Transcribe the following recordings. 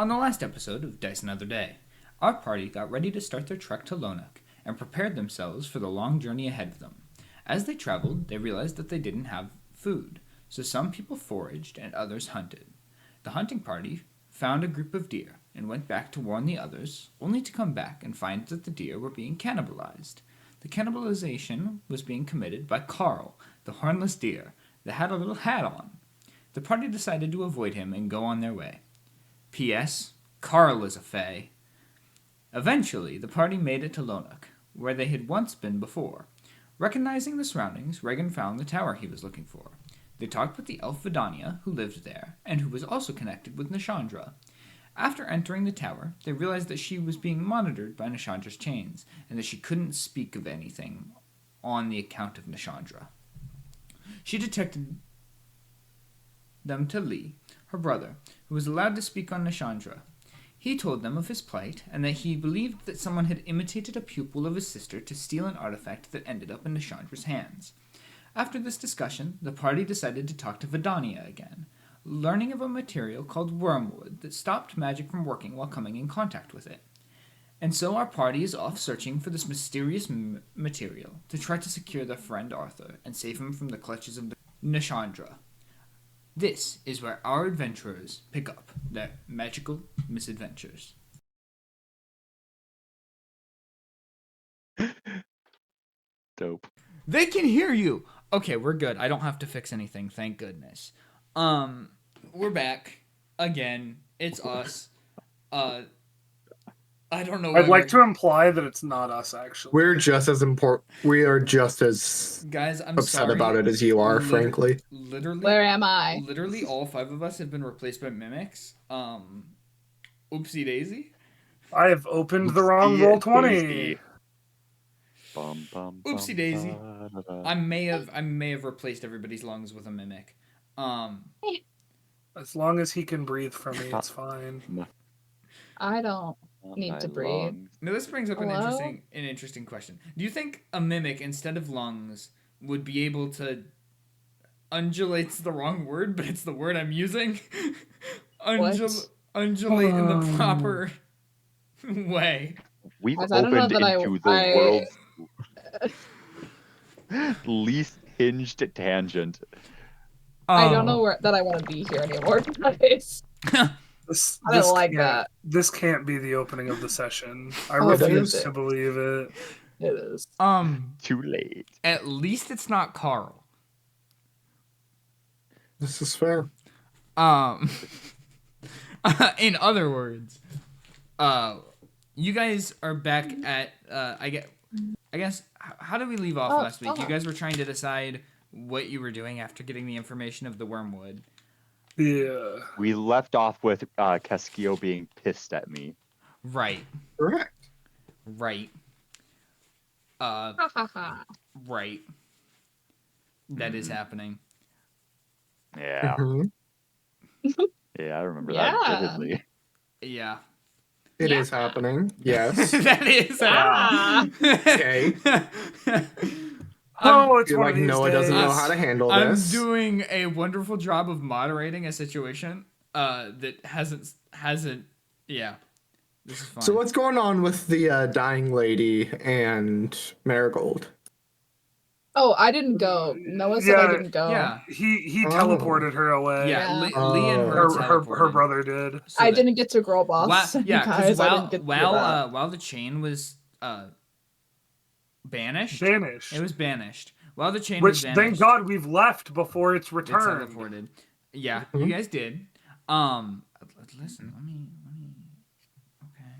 On the last episode of Dice Another Day, our party got ready to start their trek to Lonuk and prepared themselves for the long journey ahead of them. As they traveled, they realized that they didn't have food, so some people foraged and others hunted. The hunting party found a group of deer and went back to warn the others, only to come back and find that the deer were being cannibalized. The cannibalization was being committed by Carl, the hornless deer, that had a little hat on. The party decided to avoid him and go on their way. P.S. Carl is a fae. Eventually, the party made it to Lonuk, where they had once been before. Recognizing the surroundings, Reaghan found the tower he was looking for. They talked with the elf Vidania, who lived there, and who was also connected with Nishandra. After entering the tower, they realized that she was being monitored by Nishandra's chains, and that she couldn't speak of anything on the account of Nishandra. She detected them to Lee, her brother, who was allowed to speak on Nishandra. He told them of his plight, and that he believed that someone had imitated a pupil of his sister to steal an artifact that ended up in Nishandra's hands. After this discussion, the party decided to talk to Vidania again, learning of a material called wormwood that stopped magic from working while coming in contact with it. And so our party is off searching for this mysterious material to try to secure their friend Arthur and save him from the clutches of Nishandra. This is where our adventurers pick up their magical misadventures. Dope. They can hear you! Okay, we're good. I don't have to fix anything, thank goodness. We're back. Again. It's us. I don't know. I'd like to imply that it's not us, actually. We're just as important. We are just as guys, I'm upset sorry. about it as you are, frankly. Literally. Where am I? Literally, all 5 of us have been replaced by mimics. Oopsie daisy. I have opened the wrong Roll20. Oopsie daisy. I may have replaced everybody's lungs with a mimic. As long as he can breathe for me, it's fine. I don't need to breathe. Now this brings up an interesting question. Do you think a mimic instead of lungs would be able to undulate's the wrong word, but it's the word I'm using? Undulate in the proper way. We've opened into the world's least hinged tangent. I don't know that I want to be here anymore, guys. I don't like that. This can't be the opening of the session. I refuse to believe it. It is. Too late. At least it's not Carl. This is fair. In other words, you guys are back at I guess how did we leave off last week? You guys were trying to decide what you were doing after getting the information of the wormwood. Yeah. We left off with Keskiyo being pissed at me. Right. Correct. Right. Right. That is happening. Yeah. Yeah, I remember that vividly. Yeah. It is happening. Yes. That is happening. Okay. It's like Noah doesn't know how to handle this. I'm doing a wonderful job of moderating a situation that hasn't. Yeah, this is fine. So what's going on with the dying lady and Marigold? Oh, I didn't go. Noah said I didn't go. Yeah, he teleported her away. Yeah, Lee and her brother did. So I didn't get to girl boss. Because while the chain was banished. It was banished. While the chain was banished. Thank God we've left before it's returned. It's teleported. Yeah, you guys did. Listen, let me. Okay.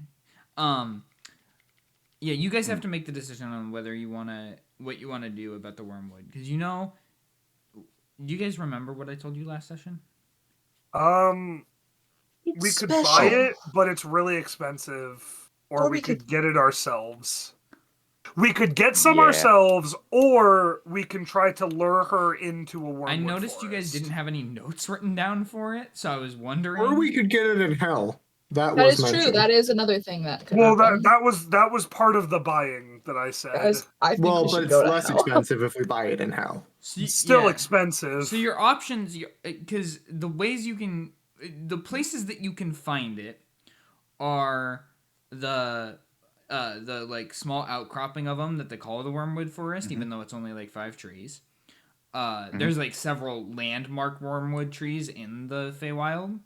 Yeah, you guys have to make the decision on whether what you want to do about the wormwood, because do you guys remember what I told you last session? We could buy it, but it's really expensive, or we could get it ourselves. We could get some ourselves, or we can try to lure her into a wormwood. I noticed you guys didn't have any notes written down for it, so I was wondering. Or we could get it in hell. That is true. That is another thing that could happen. that was part of the buying that I said. I think but it's less expensive if we buy it in hell. It's still expensive. So your options, because the places that you can find it are the like small outcropping of them that they call the Wormwood Forest, even though it's only like 5 trees. There's like several landmark wormwood trees in the Feywild.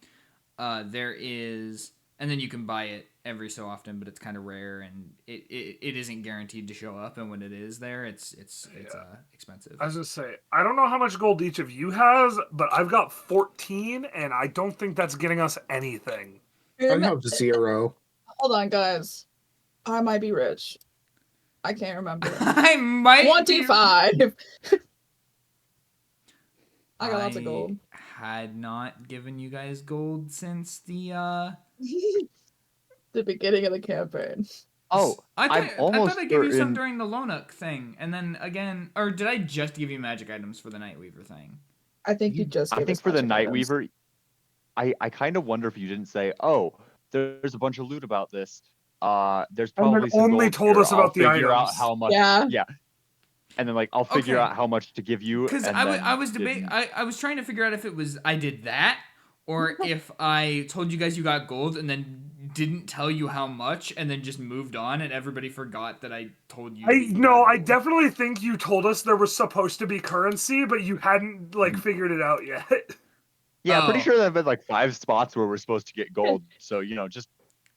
There is, and then you can buy it every so often, but it's kind of rare, and it isn't guaranteed to show up. And when it is there, it's expensive. I was gonna say, I don't know how much gold each of you has, but I've got 14, and I don't think that's getting us anything. I have 0. Hold on, guys. I might be rich. I can't remember. I might 25. I got lots of gold. Had not given you guys gold since the The beginning of the campaign. Oh, I thought I gave you some certain- during the Lonuk thing, and then again, or did I just give you magic items for the Nightweaver thing? I think you just. I gave think us for the magic items. Nightweaver, I kind of wonder if you didn't say, "Oh, there's a bunch of loot about this." There's probably some only gold told here. us about I'll the figure out items. how much. Yeah. And then like I'll figure Okay. out how much to give you. Because and I then was debating. didn't. I was trying to figure out if it was I did that, or if I told you guys you got gold and then didn't tell you how much, and then just moved on, and everybody forgot that I told you. I definitely think you told us there was supposed to be currency, but you hadn't like figured it out yet. Yeah, pretty Oh. sure there have been like 5 spots where we're supposed to get gold. So just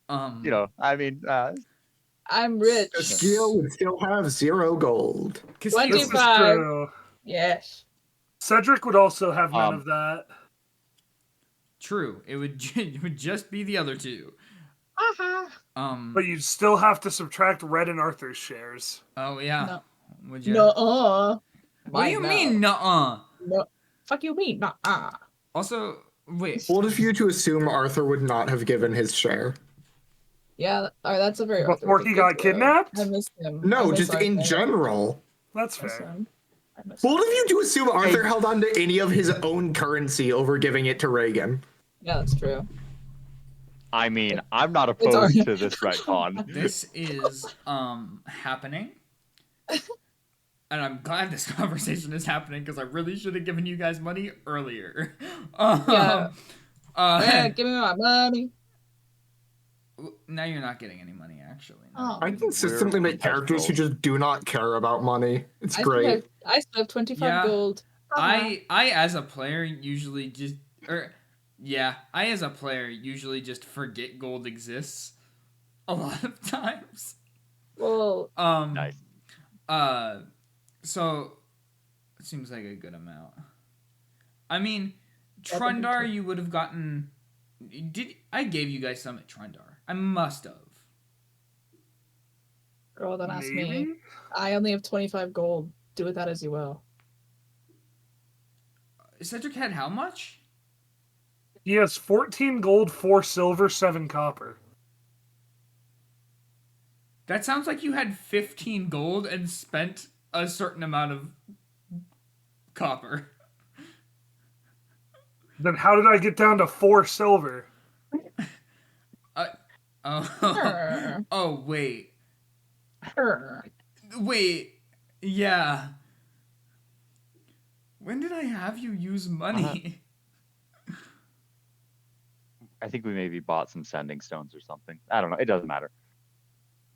I mean, I'm rich. Keskiyo would still have 0 gold. Keskiyo- 20. This is 25. true. Yes. Cedric would also have none Um, of that. True. It would just be the other two. But you'd still have to subtract Red and Arthur's shares. Oh yeah. No. Would you? No. What do you mean, nuh-uh? No. Fuck you mean? Nah. Also, wait. Bold of you to assume Arthur would not have given his share. Yeah. That's a very. Before Arthur he thing got to do. kidnapped? I miss him. No, I miss just in Arthur. general. That's I miss fair. him. I miss Bold him. of you to assume Arthur held on to any of his own currency over giving it to Reaghan. Yeah, that's true. I mean, I'm not It's opposed alright. to this retcon. This is happening. And I'm glad this conversation is happening because I really should have given you guys money earlier. Yeah. Give me my money. Now you're not getting any money, actually. Oh. I consistently make characters who just do not care about money. It's great. I still have 25 Yeah. gold. I as a player usually just forget gold exists a lot of times. Well, Nice. So it seems like a good amount. I mean, That would be Trundar, good. you would have gotten. I gave you guys some at Trundar? I must have. girl, don't ask me. Maybe? I only have 25 gold. Do with that as you will. Cedric had how much? He has 14 gold, 4 silver, 7 copper. That sounds like you had 15 gold and spent a certain amount of copper. Then how did I get down to 4 silver? Oh, oh wait. Err. Wait. Yeah. When did I have you use money? I think we maybe bought some sending stones or something. I don't know. It doesn't matter.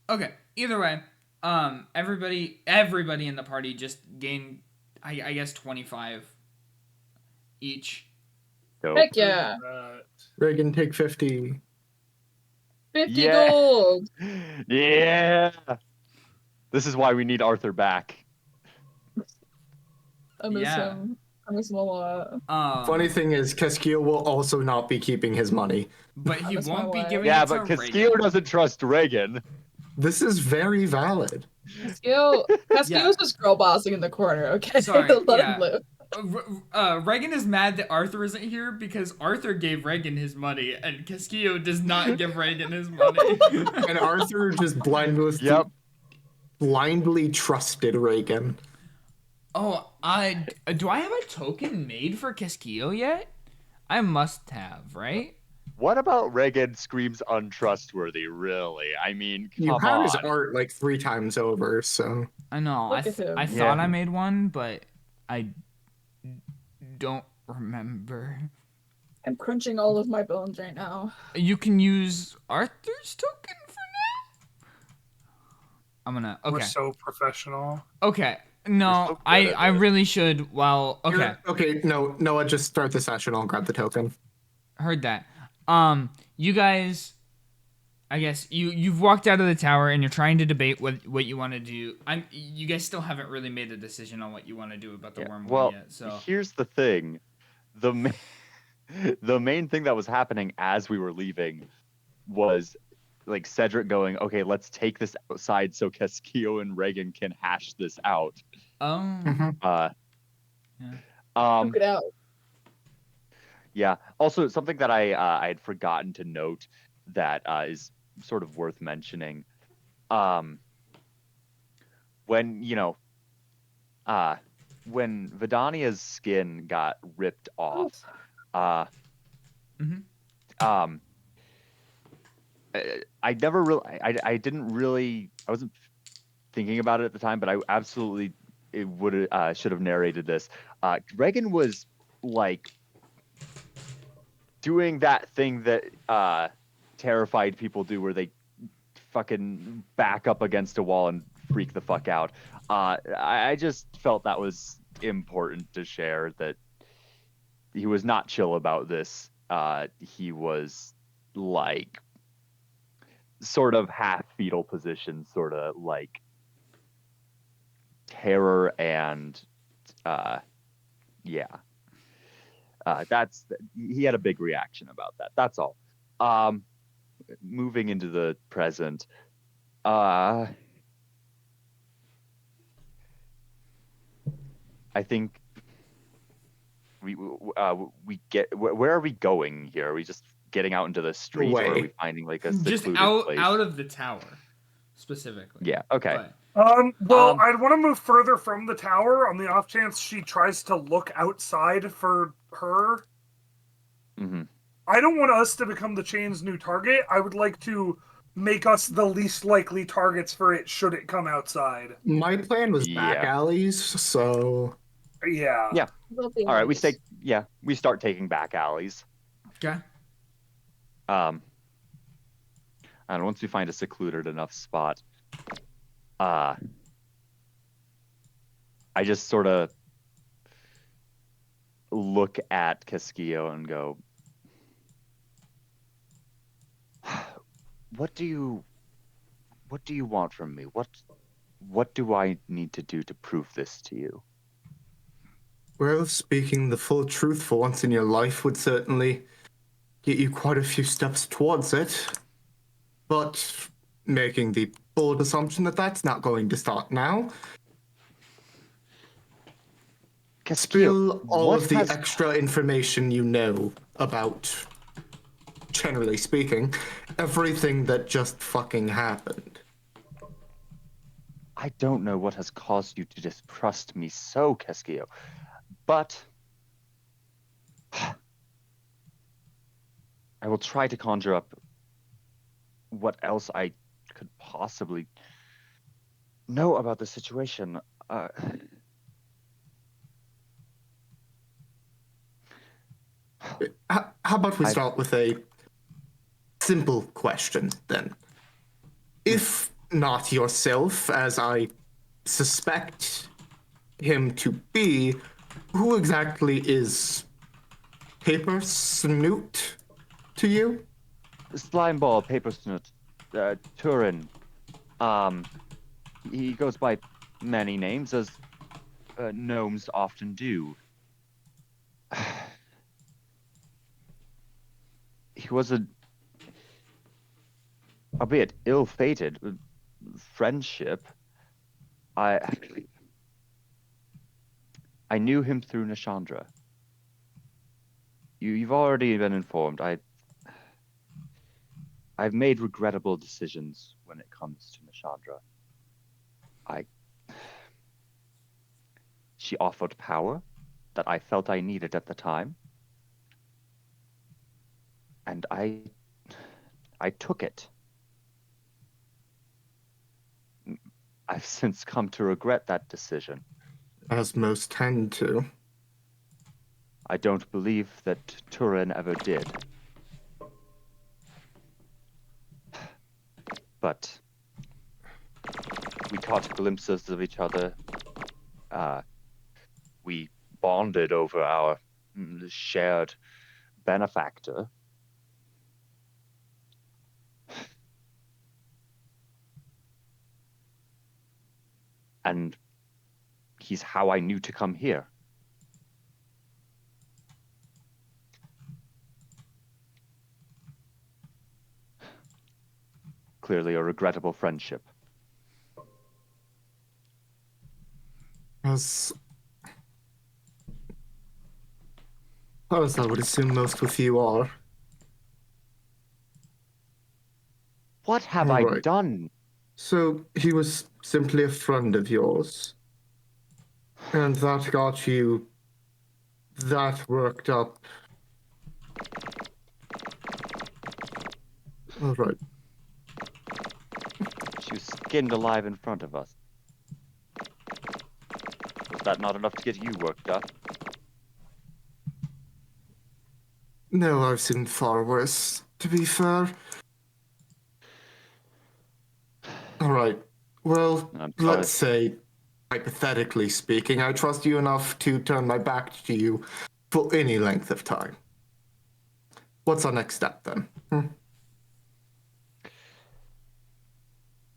Okay. Either way, everybody in the party just gained, I guess, 25 each. So, Heck yeah. Reaghan, take 50. 50 Yeah. gold. yeah. This is why we need Arthur back. I miss Yeah. him. I miss him a lot. Funny thing is, Keskiyo will also not be keeping his money. But he That's my won't be wife. giving Yeah, it to but Keskiyo Reaghan. doesn't trust Reaghan. This is very valid. Keskiyo's just girl bossing in the corner, okay? Sorry, Let yeah. him live. Reaghan is mad that Arthur isn't here because Arthur gave Reaghan his money and Keskiyo does not give Reaghan his money. And Arthur just blindly trusted Reaghan. Oh, do I have a token made for Keskiyo yet? I must have, right? What about Reaghan screams untrustworthy, really? I mean, come You had his on. art like 3 times over, so. I know. Look at him. I Yeah. thought I made one, but I don't remember. I'm crunching all of my bones right now. You can use Arthur's token for now. I'm gonna. We're Okay. so professional. Okay. No, so good I at it. really should. Well, okay. Okay, no, Noah, just start the session. I'll grab the token. Heard that. You guys, I guess you've walked out of the tower and you're trying to debate what you want to do. You guys still haven't really made a decision on what you want to do about the wormwood Well, yet. So here's the thing. The main thing that was happening as we were leaving was like Cedric going, okay, let's take this outside so Keskiyo and Reaghan can hash this out. oh Uh, yeah. Poke it out. Yeah. Also, something that I had forgotten to note that is sort of worth mentioning. When when Vidania's skin got ripped off, Mhm. I never really, I didn't really, I wasn't thinking about it at the time, but I absolutely should have narrated this. Reaghan was like doing that thing that terrified people do, where they fucking back up against a wall and freak the fuck out. I just felt that was important to share, that he was not chill about this. He was like sort of half fetal position, sort of like terror and yeah. He had a big reaction about that. That's all. Moving into the present, I think we get, where are we going here? Are we just getting out into the street, or are we finding like a Just secluded place? out of the tower, specifically. Yeah. Okay. But, Well, I'd want to move further from the tower on the off chance she tries to look outside for her. Mm-hmm. I don't want us to become the chain's new target. I would like to make us the least likely targets for it should it come outside. My plan was back alleys, so Yeah. Yeah. All right. We start taking back alleys. okay. And once we find a secluded enough spot, I just sort of look at Keskiyo and go, what do you want from me? What do I need to do to prove this to you? well, speaking the full truth for once in your life would certainly get you quite a few steps towards it. But making the bold assumption that that's not going to start now, spill all of the extra information you know about, generally speaking, everything that just fucking happened. I don't know what has caused you to distrust me so, Keskiyo, but I will try to conjure up what else I could possibly know about the situation. How about we start with a simple question, then? If not yourself, as I suspect him to be, who exactly is Paper Snoot to you? Slimeball, Paper Snoot, Turin. He goes by many names, as gnomes often do. He was albeit ill-fated, friendship. I knew him through Nishandra. You've already been informed. I've made regrettable decisions when it comes to Nishandra. She offered power that I felt I needed at the time, and I took it. I've since come to regret that decision. As most tend to. I don't believe that Turin ever did. But we caught glimpses of each other. We bonded over our shared benefactor. And he's how I knew to come here. Clearly a regrettable friendship. As I would assume most with you are. What have All I right. done? So he was simply a friend of yours, and that got you that worked up. All right. She was skinned alive in front of us. Was that not enough to get you worked up? No, I've seen far worse, to be fair. All right. Well, I'm sorry. let's say, hypothetically speaking, I trust you enough to turn my back to you for any length of time. What's our next step then?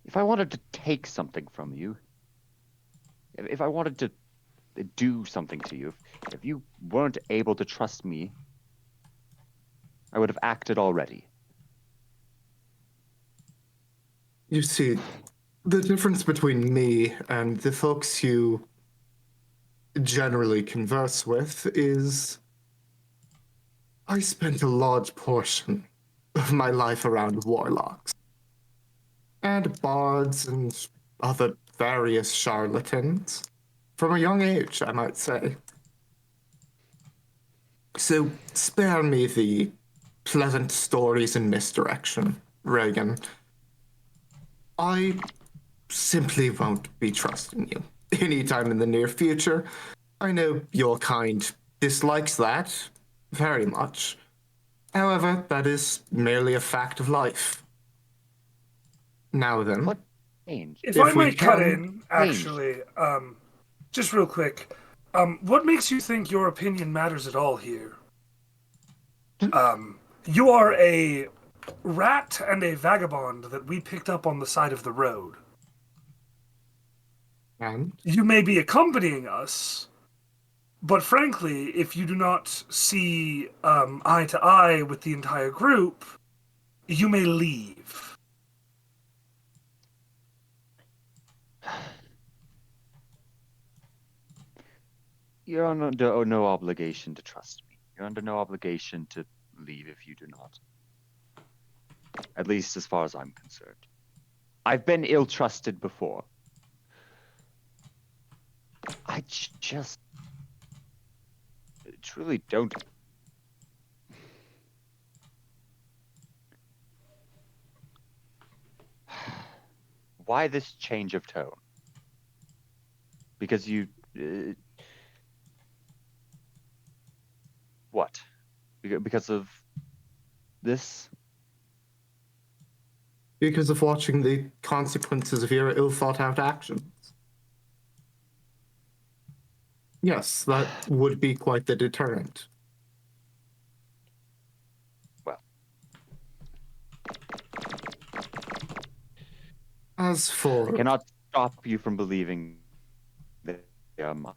If I wanted to take something from you, if I wanted to do something to you, if you weren't able to trust me, I would have acted already. You see, the difference between me and the folks you generally converse with is I spent a large portion of my life around warlocks and bards and other various charlatans from a young age, I might say. So spare me the pleasant stories and misdirection, Reaghan. I simply won't be trusting you anytime in the near future. I know your kind dislikes that very much. However, that is merely a fact of life. Now then. What changed? If I If we might cut can- in, actually, just real quick, what makes you think your opinion matters at all here? You are a rat and a vagabond that we picked up on the side of the road. And You may be accompanying us, but frankly, if you do not see eye to eye with the entire group, you may leave. You're under no obligation to trust me. You're under no obligation to leave if you do not. At least as far as I'm concerned. I've been ill-trusted before. I just truly don't. Why this change of tone? Because you... what? Because of this? because of watching the consequences of your ill-thought-out actions. Yes, that would be quite the deterrent. Well. As for... I cannot stop you from believing that they are mine.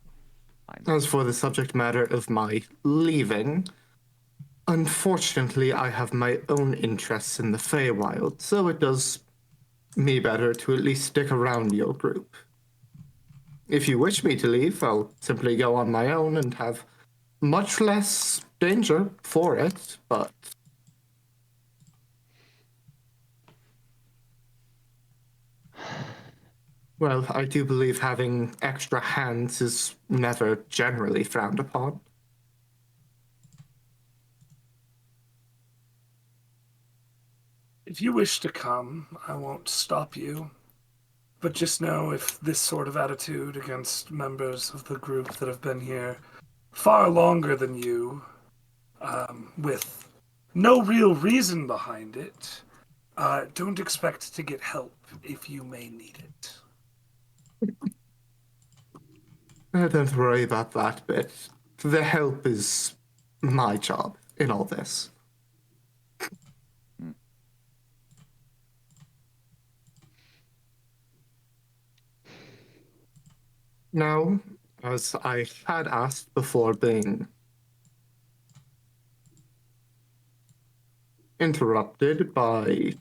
As for the subject matter of my leaving, unfortunately, I have my own interests in the Feywild, so it does me better to at least stick around your group. If you wish me to leave, I'll simply go on my own and have much less danger for it, but... Well, I do believe having extra hands is never generally frowned upon. If you wish to come, I won't stop you. But just know if this sort of attitude against members of the group that have been here far longer than you, with no real reason behind it, don't expect to get help if you may need it. Don't worry about that bit. The help is my job in all this. Now, as I had asked before being interrupted by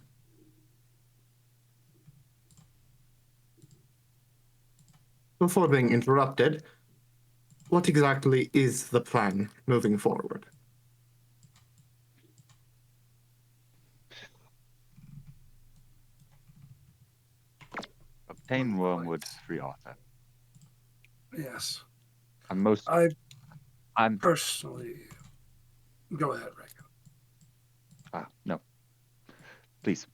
what exactly is the plan moving forward? Obtain wormwood, free Arthur. Yes. I'm personally... Go ahead, Reaghan. No. Please.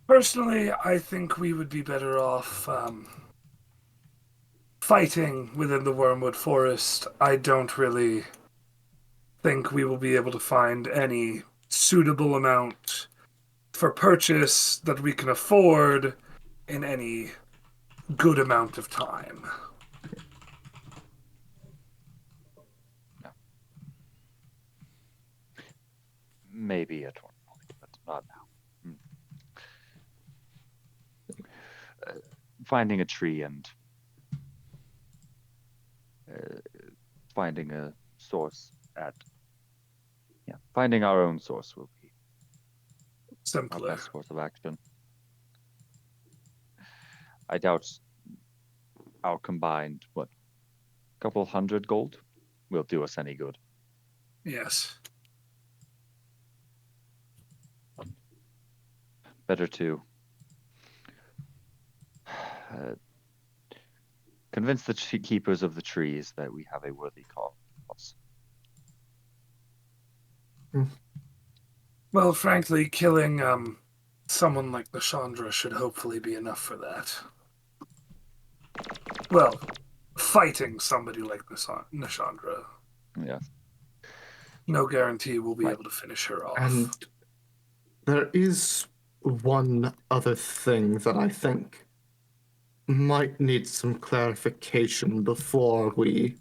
Personally, I think we would be better off fighting within the Wormwood Forest. I don't really think we will be able to find any suitable amount for purchase that we can afford in any good amount of time. No. Maybe at one point, but not now. Finding a tree and finding a source finding our own source will be Simpler. our best course of action. I doubt our combined, couple hundred gold will do us any good. Yes. Better to convince the keepers of the trees that we have a worthy cause. Well, frankly, killing someone like Nashandra should hopefully be enough for that. Well, fighting somebody like Nashandra. Yes. No guarantee we'll be able to finish her off. And there is one other thing that I think might need some clarification before we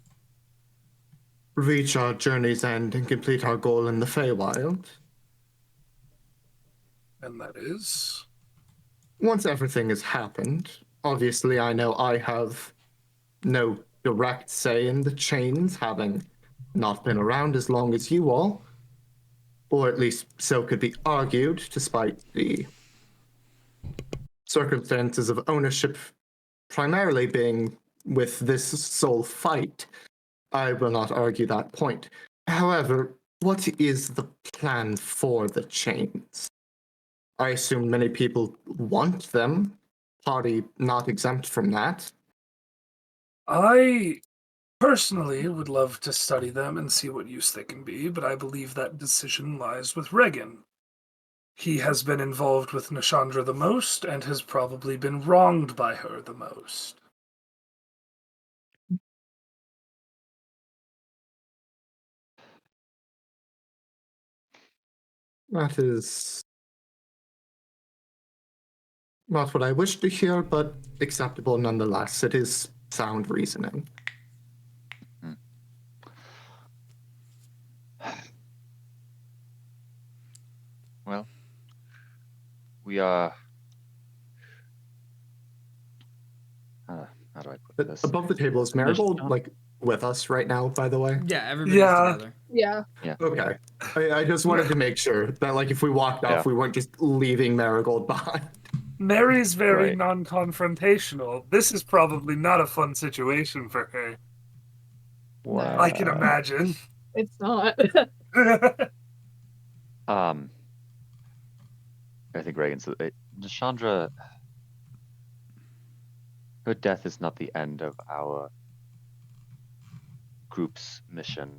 reach our journey's end and complete our goal in the Feywild. And that is? Once everything has happened, obviously I know I have no direct say in the chains, having not been around as long as you all, or at least so could be argued, despite the circumstances of ownership primarily being with this sole fight. I will not argue that point. However, what is the plan for the chains? I assume many people want them, party not exempt from that. I personally would love to study them and see what use they can be, but I believe that decision lies with Reaghan. He has been involved with Nashandra the most and has probably been wronged by her the most. That is not what I wish to hear, but acceptable nonetheless. It is sound reasoning. Well, we are... how do I put this? Above the table is Marigold, like, with us right now, by the way? Yeah, everybody's together. Yeah. Okay. I just wanted to make sure that, like, if we walked off, we weren't just leaving Marigold behind. Mary's very Right. non-confrontational. This is probably not a fun situation for her. Wow. I can imagine. It's not. I think Reaghan said, Nashandra, her death is not the end of our group's mission.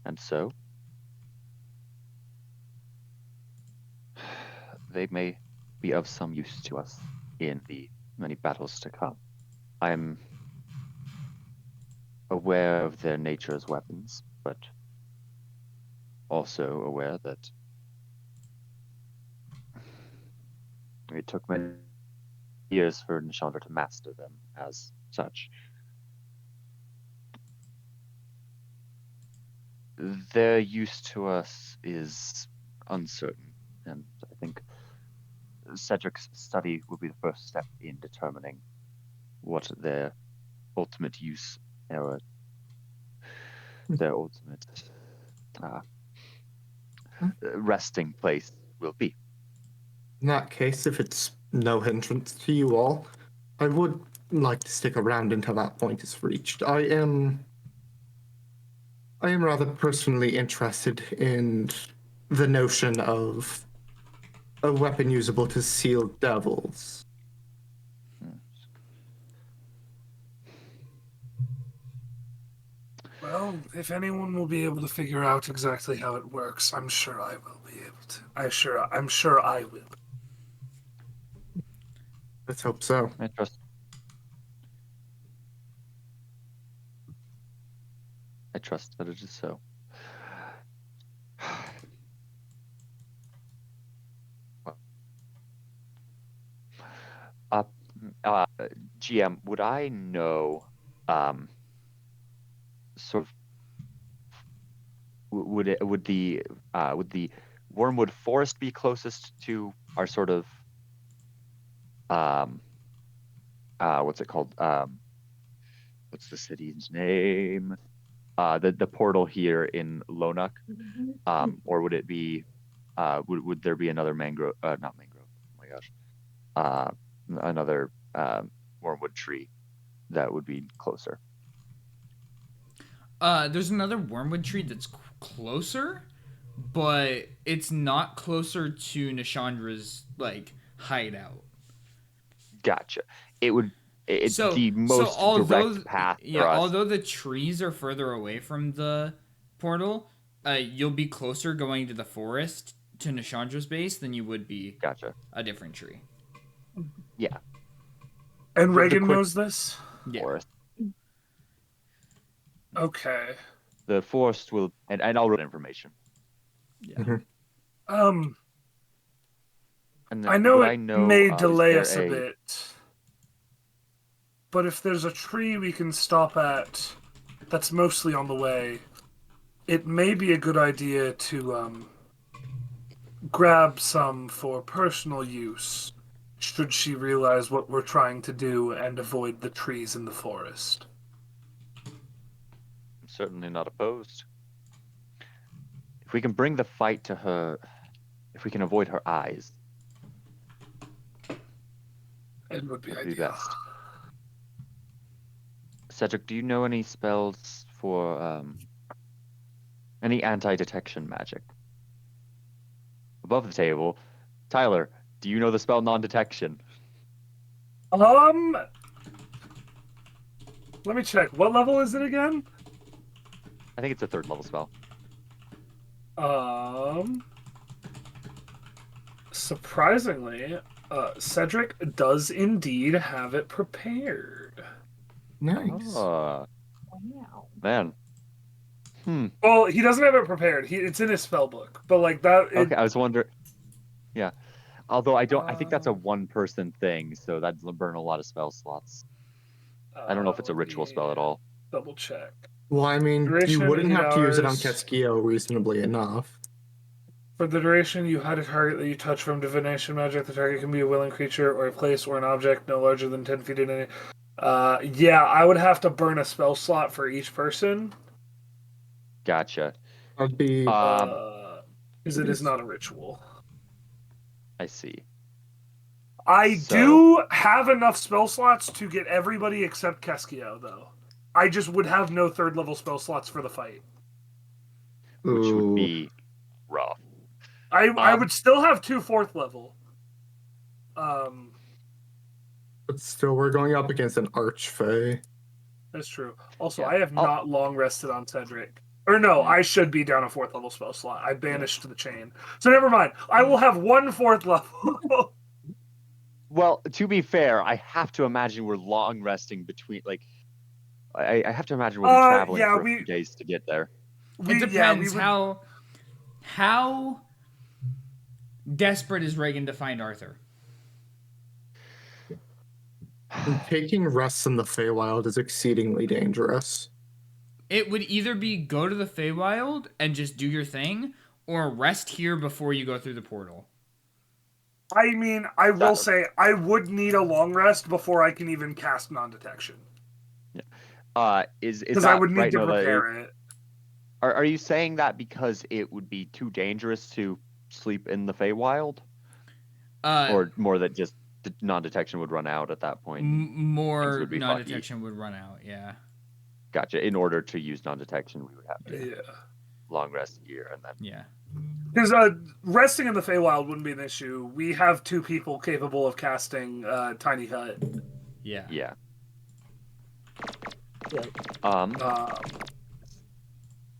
And so, they may be of some use to us in the many battles to come. I'm aware of their nature as weapons, but also aware that it took many years for Nishandra to master them as such. Their use to us is uncertain, and I think Cedric's study will be the first step in determining what their ultimate use, or their ultimate resting place will be. In that case, if it's no hindrance to you all, I would like to stick around until that point is reached. I am rather personally interested in the notion of a weapon usable to seal devils. Well, if anyone will be able to figure out exactly how it works, I'm sure I will be able to. I'm sure I will. Let's hope so. I trust that it is so. GM, would I know, sort of, would the Wormwood Forest be closest to our sort of, what's it called? What's the city's name? The portal here in Lonuk, or would it be, would there be another mangrove? Not mangrove. Oh my gosh, another wormwood tree that would be closer. There's another wormwood tree that's closer, but it's not closer to Nishandra's hideout. Gotcha. It's the most direct path. Yeah, although the trees are further away from the portal, you'll be closer going to the forest to Nishandra's base than you would be. Gotcha. A different tree. Yeah. And Reaghan knows this? Yeah. Forest. Okay. The forest will, and I'll read information. Yeah. And then, I know it may delay us a bit, but if there's a tree we can stop at that's mostly on the way, it may be a good idea to grab some for personal use, should she realize what we're trying to do and avoid the trees in the forest. I'm certainly not opposed. If we can bring the fight to her, if we can avoid her eyes, it would be ideal. Best. Cedric, do you know any spells for any anti-detection magic? Above the table, Tyler, do you know the spell non-detection? Let me check. What level is it again? I think it's a 3rd level spell. Surprisingly, Cedric does indeed have it prepared. Nice. Wow. Man. Well, he doesn't have it prepared. It's in his spell book, but that. Okay, I was wondering. Yeah, although I think that's a 1-person thing, so that'd burn a lot of spell slots. I don't know if it's a ritual spell at all. Double check. Well, I mean, Duration, you wouldn't have to use it on hours. Keskiyo reasonably enough. For the duration, you hide a target that you touch from divination magic. The target can be a willing creature or a place or an object no larger than 10 feet in any. Yeah, I would have to burn a spell slot for each person. Gotcha. I'd be because it is not a ritual. I see. I do have enough spell slots to get everybody except Keskiyo, though. I just would have no 3rd level spell slots for the fight, which would be rough. I would still have 2 4th level. But still, we're going up against an archfey. That's true. Also, I have not long rested on Cedric. Or no, I should be down a 4th level spell slot. I banished the chain. So never mind. I will have 1 4th level. Well, to be fair, I have to imagine we're long resting between, I have to imagine we'll be traveling yeah, for a few days to get there. It depends how desperate is Reaghan to find Arthur. Taking rests in the Feywild is exceedingly dangerous. It would either be go to the Feywild and just do your thing, or rest here before you go through the portal. I mean, I will say I would need a long rest before I can even cast non-detection. Yeah. Because I would need to prepare it. Are you saying that because it would be too dangerous to sleep in the Feywild? Or more that just non-detection would run out at that point? More non-detection would run out, yeah. Gotcha. In order to use non-detection, we would have to long rest here and then. Yeah. Because resting in the Feywild wouldn't be an issue. We have 2 people capable of casting Tiny Hut. Yeah. Yeah.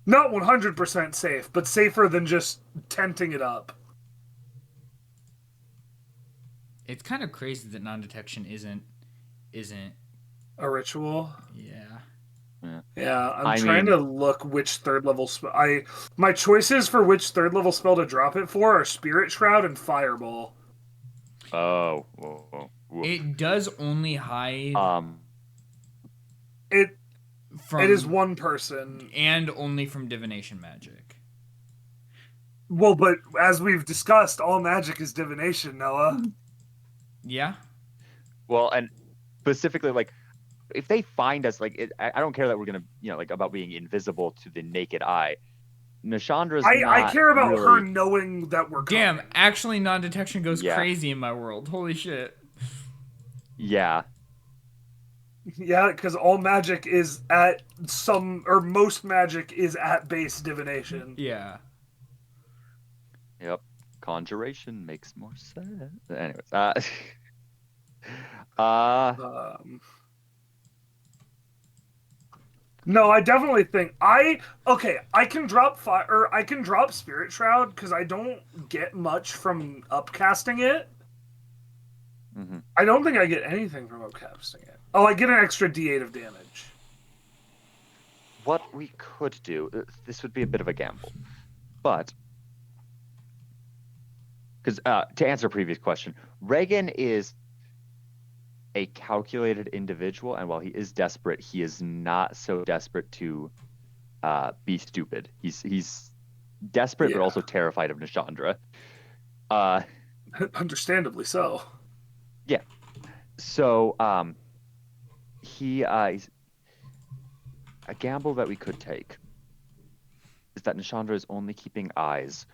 Not 100% safe, but safer than just tenting it up. It's kind of crazy that non-detection isn't a ritual. Yeah, I'm trying to look which 3rd level spell. My choices for which 3rd level spell to drop it for are Spirit Shroud and Fireball. Oh. It does only hide. It is one person and only from divination magic. Well, but as we've discussed, all magic is divination, Noah. Yeah. Well, and specifically, like, if they find us, like, I don't care that we're gonna, like, about being invisible to the naked eye. Nishandra's I care about her knowing that we're coming. Damn, actually non-detection goes crazy in my world. Holy shit. Yeah. Yeah, because all magic is at most magic is at base divination. Yeah. Yep. Conjuration makes more sense. Anyways, No, I definitely think I can drop fire, I can drop Spirit Shroud because I don't get much from upcasting it. Mm-hmm. I don't think I get anything from upcasting it. Oh, I get an extra D8 of damage. What we could do, this would be a bit of a gamble, but because to answer a previous question, Reaghan is a calculated individual, and while he is desperate, he is not so desperate to be stupid. He's desperate, but also terrified of Nishandra. Understandably so. Yeah. So he's a gamble that we could take is that Nishandra is only keeping eyes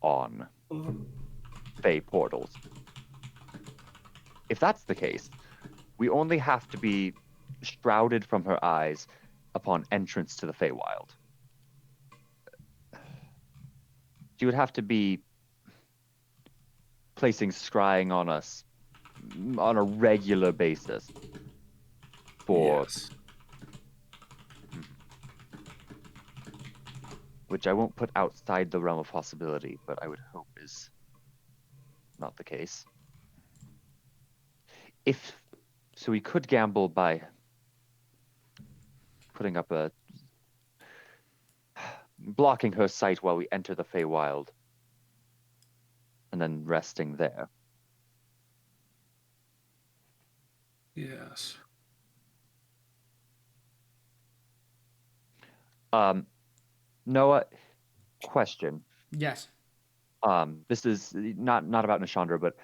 on Fey portals. If that's the case, we only have to be shrouded from her eyes upon entrance to the Feywild. She would have to be placing scrying on us on a regular basis for which I won't put outside the realm of possibility, but I would hope is not the case. So we could gamble by putting up blocking her sight while we enter the Feywild and then resting there. Yes. Noah, question. Yes. This is not about Nishandra, but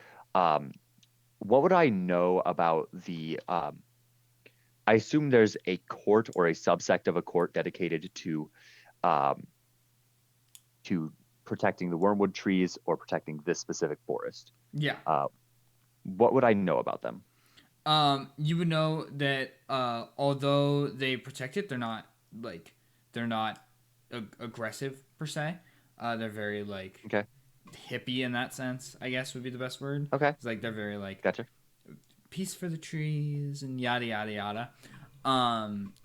what would I know about the I assume there's a court or a subsect of a court dedicated to protecting the wormwood trees or protecting this specific forest. Yeah. What would I know about them? You would know that although they protect it, they're not aggressive per se. They're very hippie in that sense, I guess would be the best word. Okay. It's like they're very gotcha. Peace for the trees and yada yada yada.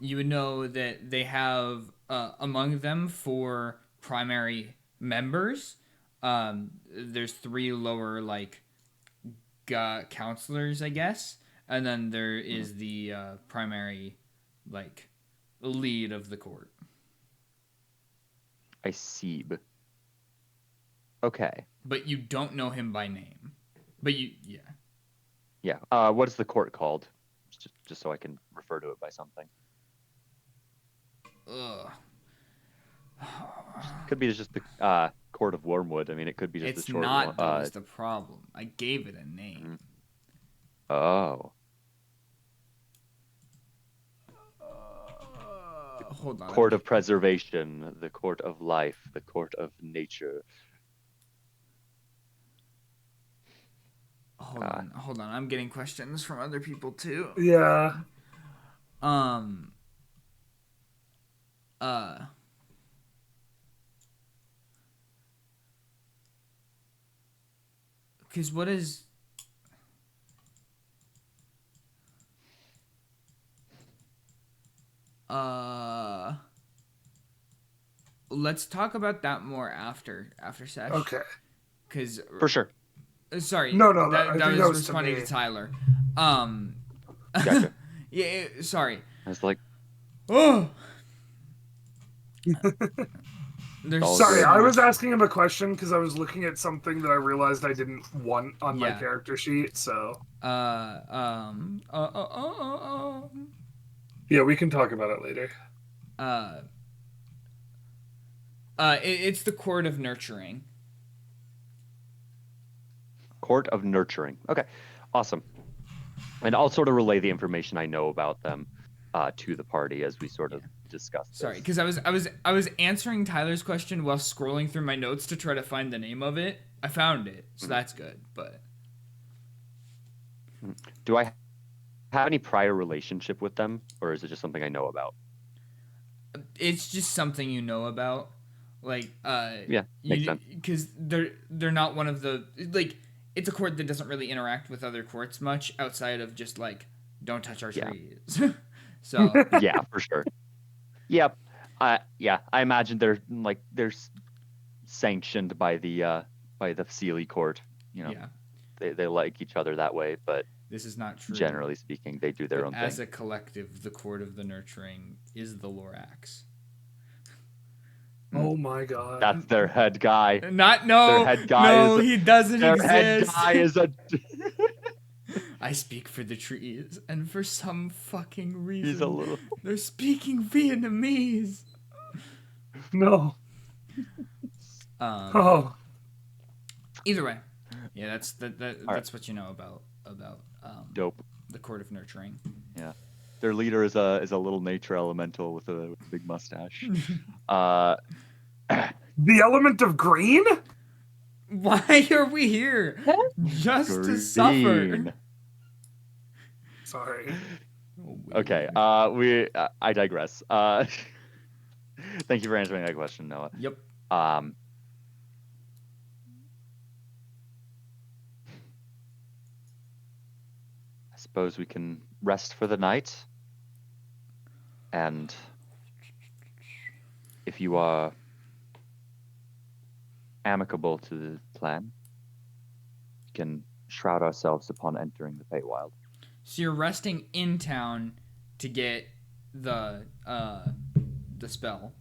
You would know that they have among them 4 primary members. There's 3 lower counselors, I guess, and then there is the primary lead of the court. Iseeb. Okay. But you don't know him by name. But yeah. Yeah. What's the court called? Just so I can refer to it by something. Ugh. Could be just the Court of Wormwood. I mean, it could be just It's the short not, one. though, is the problem. I gave it a name. Oh. Hold on. Court of Preservation, the Court of Life, the Court of Nature. Hold on. I'm getting questions from other people too. Yeah. Because what is... Let's talk about that more after Sesh. Okay. Because... For sure. Sorry. No, that that was was responding to to me. Tyler. Gotcha. Yeah, sorry. I was like, Oh! All Sorry, good. I was asking him a question because I was looking at something that I realized I didn't want on my character sheet. So yeah, we can talk about it later. It's the Court of Nurturing. Court of Nurturing. Okay, awesome. And I'll sort of relay the information I know about them to the party as we sort of discuss this. Sorry, because I was answering Tyler's question while scrolling through my notes to try to find the name of it. I found it, so that's good. But do I have any prior relationship with them, or is it just something I know about? it's just something you know about, like Yeah, makes sense. because they're not one of the like. It's a court that doesn't really interact with other courts much outside of just like don't touch our trees. So Yeah, for sure. Yep. Yeah, I imagine they're sanctioned by the Sealy court. You know, yeah, they like each other that way, but this is not true. generally speaking, they do their But own as thing. a collective, the Court of the Nurturing is the Lorax. Oh my god. That's their head guy. Their head guy he doesn't Their exist. head guy is a. I speak for the trees, and for some fucking reason, He's a little. they're speaking Vietnamese. No. Oh. Either way, yeah, that's what you know about Dope. the Court of Nurturing. Yeah, their leader is a little nature elemental with a big mustache. The element of green? Why are we here? Just to suffer. Green. Sorry. Okay. I digress. Thank you for answering that question, Noah. Yep. I suppose we can rest for the night. And if you are amicable to the plan, we can shroud ourselves upon entering the Feywild. So you're resting in town to get the spell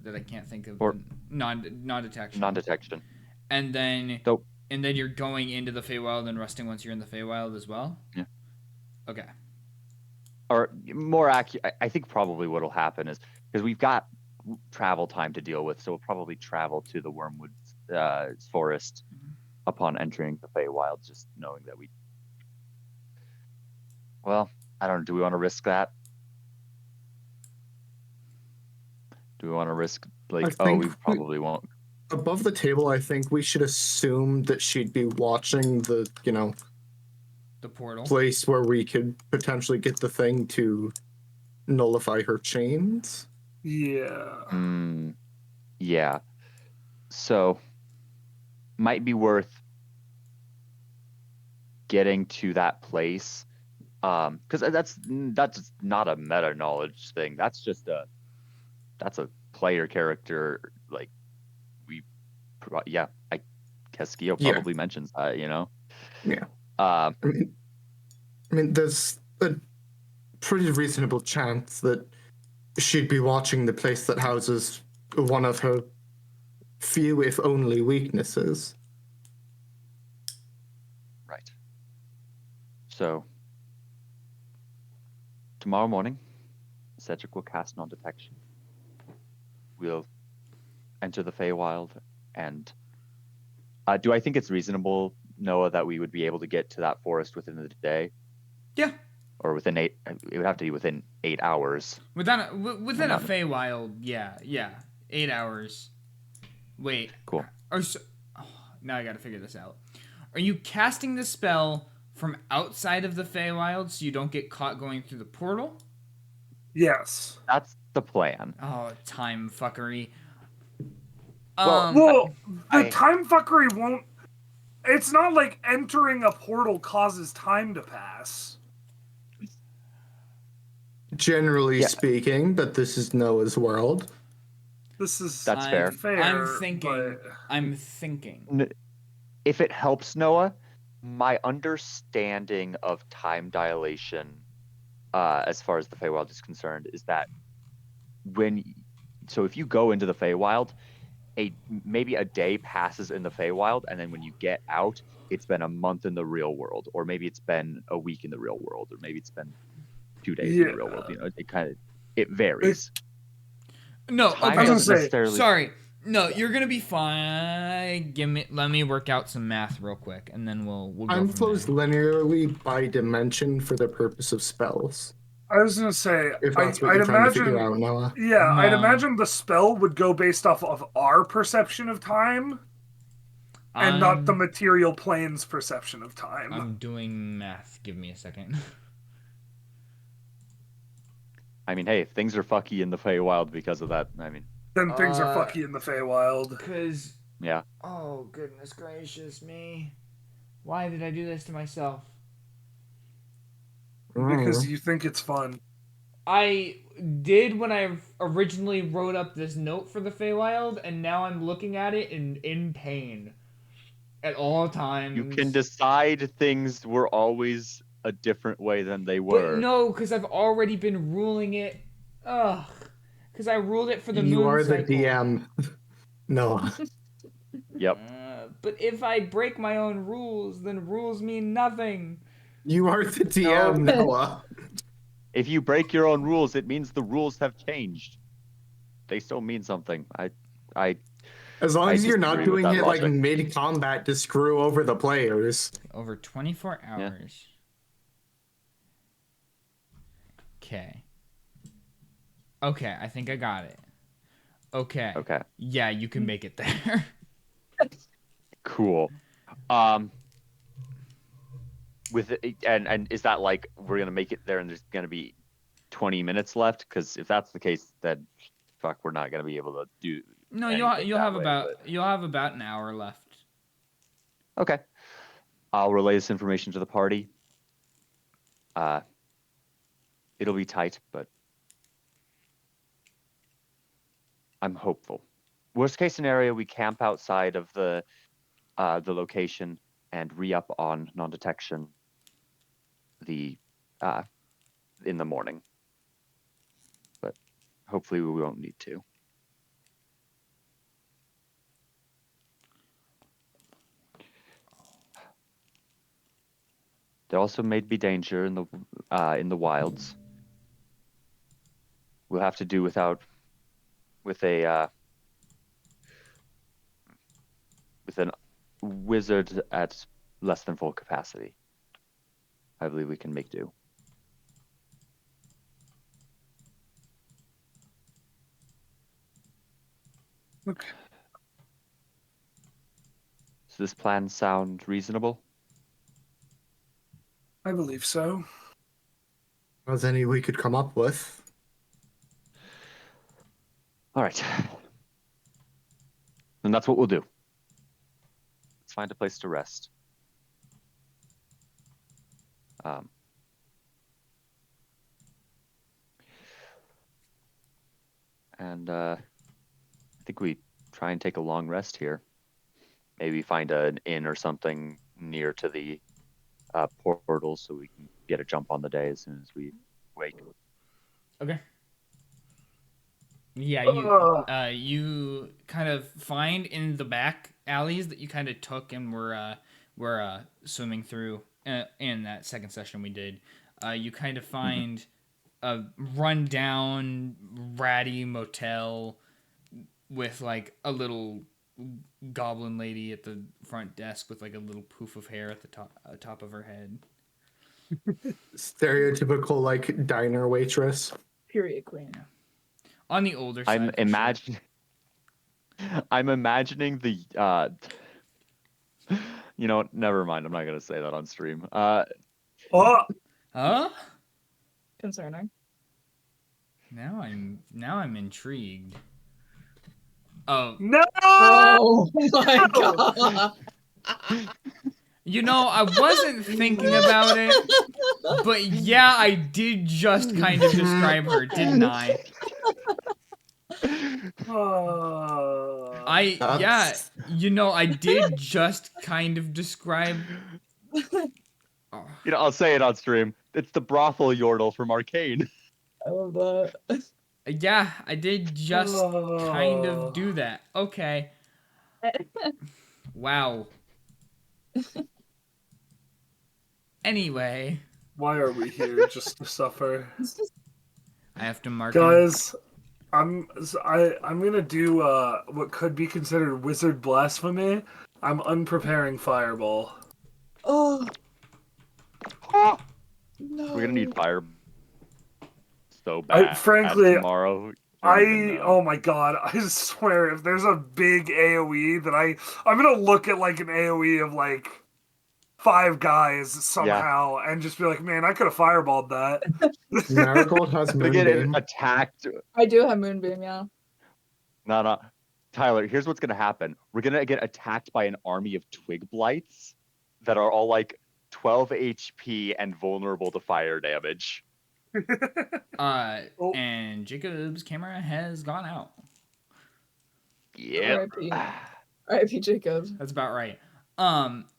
that I can't think of. Or non-detection. Non-detection. And then Nope. And then you're going into the Feywild and resting once you're in the Feywild as well? Yeah. Okay. Or more accurate, I think probably what'll happen is because we've got travel time to deal with, so we'll probably travel to the Wormwood forest upon entering the Feywild, just knowing that we. Well, I don't know. Do we want to risk that? Do we want to risk we probably won't. Above the table, I think we should assume that she'd be watching the, the portal place where we could potentially get the thing to nullify her chains. Yeah. Yeah. So, might be worth getting to that place, because that's not a meta knowledge thing. That's a player character. Like Keskiyo probably mentions that. Yeah. I mean, there's a pretty reasonable chance that she'd be watching the place that houses one of her few, if only, weaknesses. Right. So, tomorrow morning, Cedric will cast non-detection. We'll enter the Feywild, and do I think it's reasonable, Noah, that we would be able to get to that forest within the day? Yeah. Or within 8? It would have to be within 8 hours. Within a Feywild, yeah, 8 hours. Wait. Cool. Now I gotta figure this out. Are you casting the spell from outside of the Feywild so you don't get caught going through the portal? Yes. That's the plan. Oh, time fuckery. Well, the time fuckery won't... It's not like entering a portal causes time to pass. Generally speaking, but this is Noah's world. That's fair. I'm thinking. If it helps, Noah, my understanding of time dilation, as far as the Feywild is concerned, is that if you go into the Feywild, maybe a day passes in the Feywild, and then when you get out, it's been a month in the real world, or maybe it's been a week in the real world, or maybe it's been 2 days in the real world. You know, it varies. No, Time okay. doesn't necessarily... Sorry. No, you're gonna be fine. Let me work out some math real quick, and then we'll go Time from flows there. linearly by dimension for the purpose of spells. I was gonna say, If that's what I'd you're trying imagine, to figure out, Noah. Yeah, No. I'd imagine the spell would go based off of our perception of time, and not the material plane's perception of time. I'm doing math. Give me a second. I mean, hey, if things are fucky in the Feywild because of that, I mean... Then things are fucky in the Feywild. Yeah. Oh, goodness gracious me. Why did I do this to myself? Because you think it's fun. I did when I originally wrote up this note for the Feywild, and now I'm looking at it in pain. At all times. You can decide things were always a different way than they were. But no, because I've already been ruling it. Ugh. Because I ruled it for the moon You are the cycle. DM. Noah. Yep. But if I break my own rules, then rules mean nothing. You are the DM, Noah. If you break your own rules, it means the rules have changed. They still mean something. As long as you're not disagree with doing that it like logic. mid-combat to screw over the players. Over 24 hours. Okay. Okay, I think I got it. Okay. Okay. Yeah, you can make it there. Cool. With it, and is that like we're gonna make it there and there's gonna be 20 minutes left? Because if that's the case, then fuck, we're not gonna be able to do. No, you'll have about an hour left. Okay. I'll relay this information to the party. It'll be tight, but I'm hopeful. Worst case scenario, we camp outside of the location and re-up on non-detection in the morning. But hopefully we won't need to. There also may be danger in the wilds. We'll have to do with an wizard at less than full capacity. I believe we can make do. Okay. Does this plan sound reasonable? I believe so. As any we could come up with. All right. And that's what we'll do. Let's find a place to rest. I think we try and take a long rest here. Maybe find an inn or something near to the portal so we can get a jump on the day as soon as we wake. Okay. Yeah, you kind of find in the back alleys that you kind of took and were swimming through in that second session we did. You kind of find a rundown, ratty motel with like a little goblin lady at the front desk with like a little poof of hair at the top of her head. Stereotypical like diner waitress. Period queen. Yeah. On the older side. I'm imagining the you know, never mind. I'm not gonna say that on stream. Huh? Concerning. Now I'm intrigued. Oh No! Oh my god. You know, I wasn't thinking about it, but yeah, I did just kind of describe her, didn't I? I did just kind of describe. You know, I'll say it on stream. It's the brothel yordle from Arcane. I love that. Yeah, I did just kind of do that. Okay. Wow. Anyway. Why are we here? Just to suffer? I have to mark Guys, I'm gonna do what could be considered wizard blasphemy. I'm unpreparing fireball. Oh. No. We're gonna need fire so bad. Frankly, tomorrow. oh my god, I swear if there's a big AoE that I'm gonna look at like an AoE of like 5 guys somehow and just be like, man, I could have fireballed that. Marigold has Moonbeam. Get attacked. I do have Moonbeam, yeah. No. Tyler, here's what's gonna happen. We're gonna get attacked by an army of twig blights that are all like 12 HP and vulnerable to fire damage. And Jacob's camera has gone out. Yeah. R.I.P. Jacob. That's about right.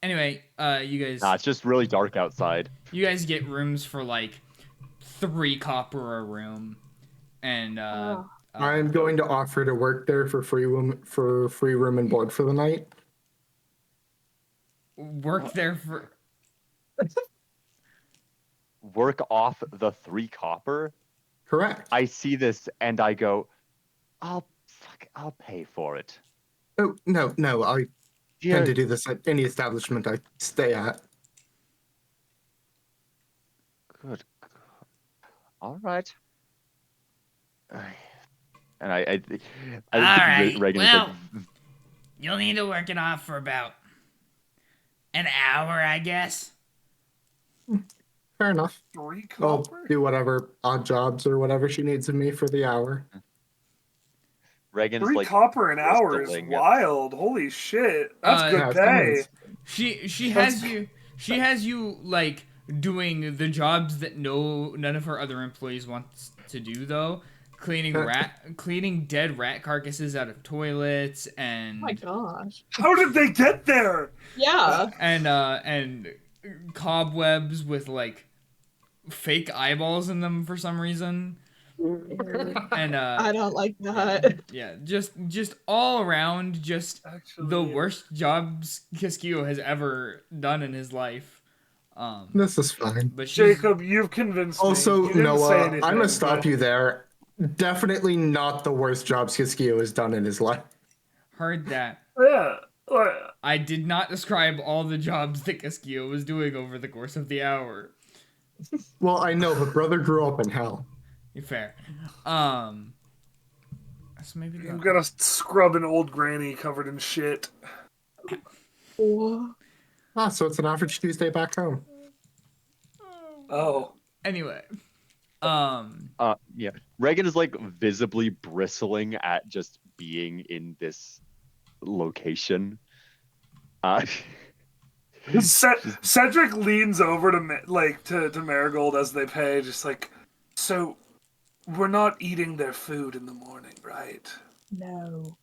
Anyway, you guys. Nah, it's just really dark outside. You guys get rooms for like 3 copper a room, and I'm going to offer to work there for free room and board for the night. Work there for. Work off the 3 copper. Correct. I see this and I go, I'll pay for it. Oh no! I tend to do this at any establishment I stay at. Good. All right. And I All right. Reaghan Well, you'll need to work it off for about an hour, I guess. Fair enough. 3 I'll copper? do whatever odd jobs or whatever she needs of me for the hour. Reaghan's 3 like copper an hour is whistling. wild. Holy shit. That's good yeah, pay. She has you like doing the jobs that none of her other employees wants to do though. Cleaning dead rat carcasses out of toilets and Oh my gosh. How did they get there? Yeah. and cobwebs with like fake eyeballs in them for some reason. And I don't like that. yeah, just all around Actually, the worst jobs Keskiyo has ever done in his life. This is fine. But she's- Jacob, you've convinced me. Also, You didn't say Noah, anything, I'm gonna stop but- you there. Definitely not the worst jobs Keskiyo has done in his life. heard that. Yeah. I did not describe all the jobs that Keskiyo was doing over the course of the hour. Well, I know, but brother grew up in hell. Fair. So maybe You've got to scrub an old granny covered in shit. What? So it's an average Tuesday back home. Oh. Anyway. Yeah. Reaghan is like visibly bristling at just being in this location. Cedric leans over to Marigold as they pay, just like, so we're not eating their food in the morning, right? No.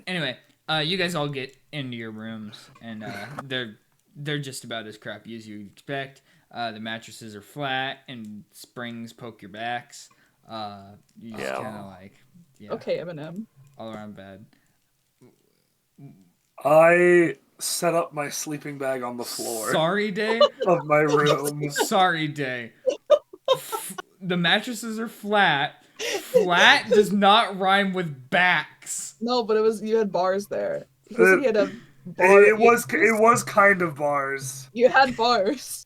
Anyway, you guys all get into your rooms, and they're just about as crappy as you'd expect. The mattresses are flat, and springs poke your backs. You just kind of like, yeah. Okay, Eminem. All around bad. I set up my sleeping bag on the floor. Sorry, Day. Of my room. Sorry, Day. The mattresses are flat. Flat does not rhyme with backs. No, but you had bars there. He said he had a bar. It was kind of bars. You had bars.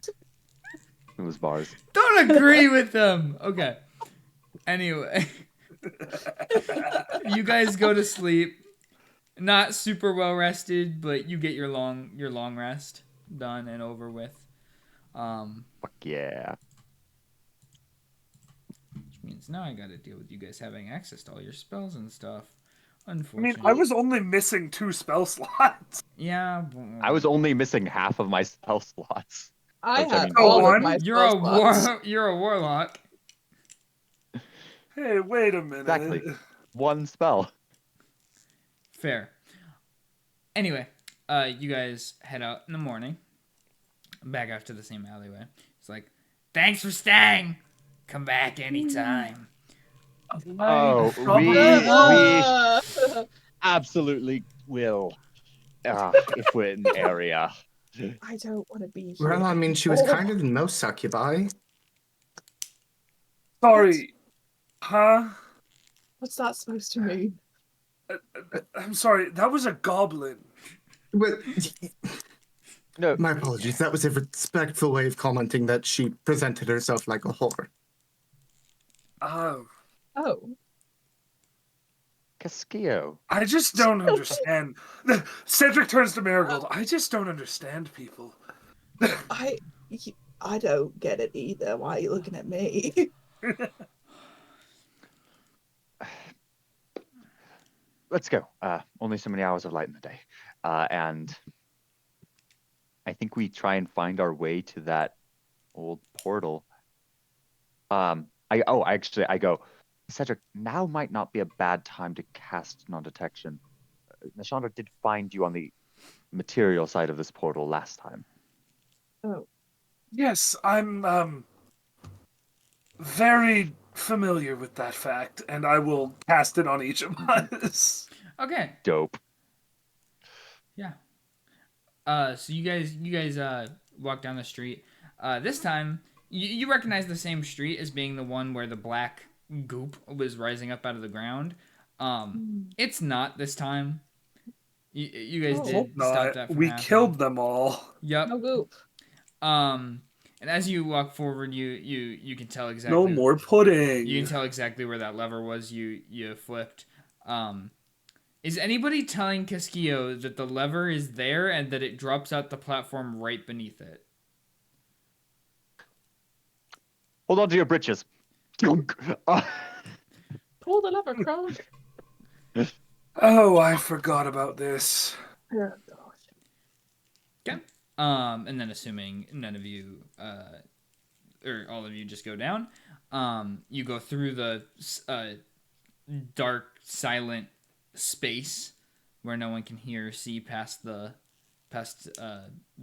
It was bars. Don't agree with them. Okay. Anyway, you guys go to sleep. Not super well rested, but you get your long rest done and over with. Fuck yeah. Which means now I gotta deal with you guys having access to all your spells and stuff. I Unfortunately. mean, I was only missing 2 spell slots. Yeah. I was only missing half of my spell slots. I had Oh, all one? of my You're spell slots. You're a warlock. Hey, wait a minute. Exactly. 1 spell. Fair. Anyway, you guys head out in the morning. Back after the same alleyway. It's like, thanks for staying. Come back anytime. Oh, we absolutely will. If we're in the area. I don't want to be here. Well, I mean, she was kind of the most succubi. Sorry. Huh? What's that supposed to mean? I'm sorry, that was a goblin. Well, No, my apologies. That was a respectful way of commenting that she presented herself like a whore. Oh. Oh. Keskiyo. I just don't understand. Cedric turns to Marigold. I just don't understand people. I don't get it either. Why are you looking at me? Let's go. Only so many hours of light in the day. And I think we try and find our way to that old portal. I go, Cedric, now might not be a bad time to cast non-detection. Nashandra did find you on the material side of this portal last time. Oh. Yes, I'm very familiar with that fact, and I will cast it on each of us. Okay. Dope. Yeah. So you guys walk down the street. This time you recognize the same street as being the one where the black goop was rising up out of the ground. It's not this time. You guys did stop that from we happening. killed them all. Yep. No goop. And as you walk forward, you can tell exactly. No more pudding. You can tell exactly where that lever was. You flipped. Is anybody telling Keskiyo that the lever is there and that it drops out the platform right beneath it? Hold on to your britches. Pull the lever, Crown. Oh, I forgot about this. Oh, gosh. Okay. And then assuming none of you, or all of you just go down, you go through the dark, silent space where no one can hear or see past the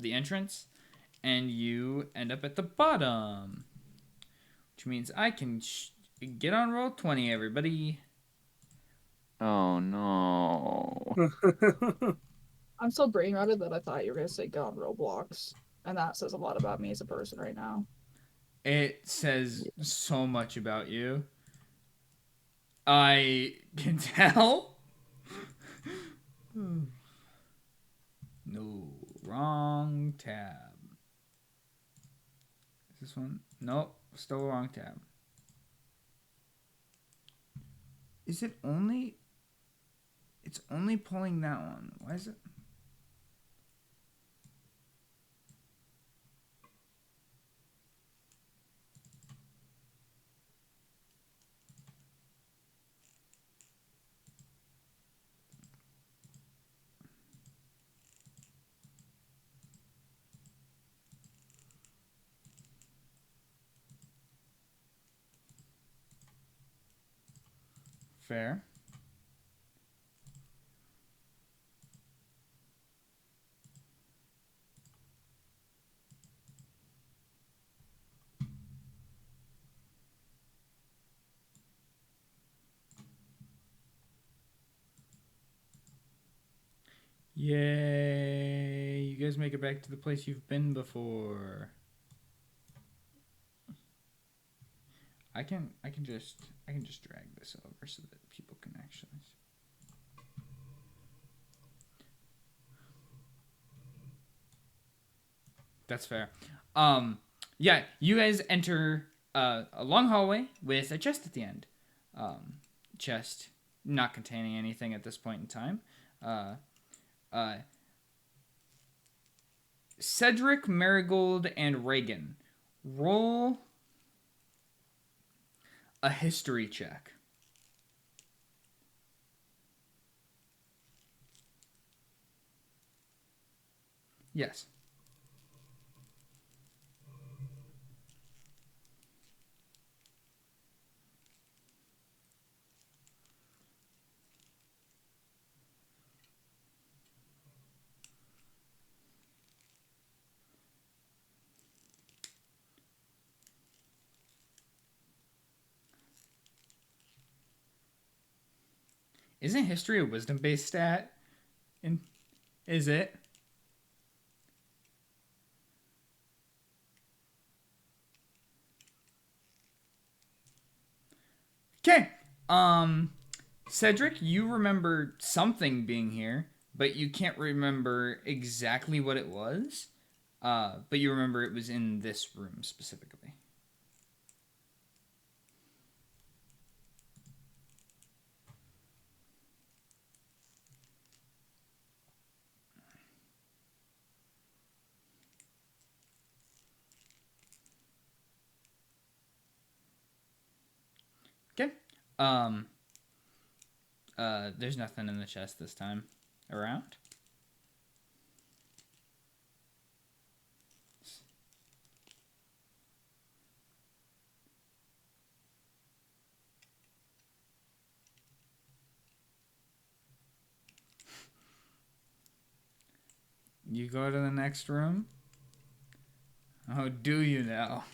entrance, and you end up at the bottom, which means I can get on roll 20, everybody. Oh no. I'm so brain rotted that I thought you were gonna say get on Roblox, and that says a lot about me as a person right now. It says so much about you. I can tell. No, wrong tab. Is this one? Nope, still wrong tab. Is it only? It's only pulling that one. Why is it? Fair. Yay! You guys make it back to the place you've been before. I can just drag this over so that people can actually see. That's fair. Yeah, you guys enter a long hallway with a chest at the end. Chest not containing anything at this point in time. Cedric, Marigold, and Reaghan, roll a history check. Yes. Isn't history a wisdom-based stat? Is it? Okay. Cedric, you remember something being here, but you can't remember exactly what it was. But you remember it was in this room specifically. Okay. There's nothing in the chest this time around. You go to the next room? Oh, do you now?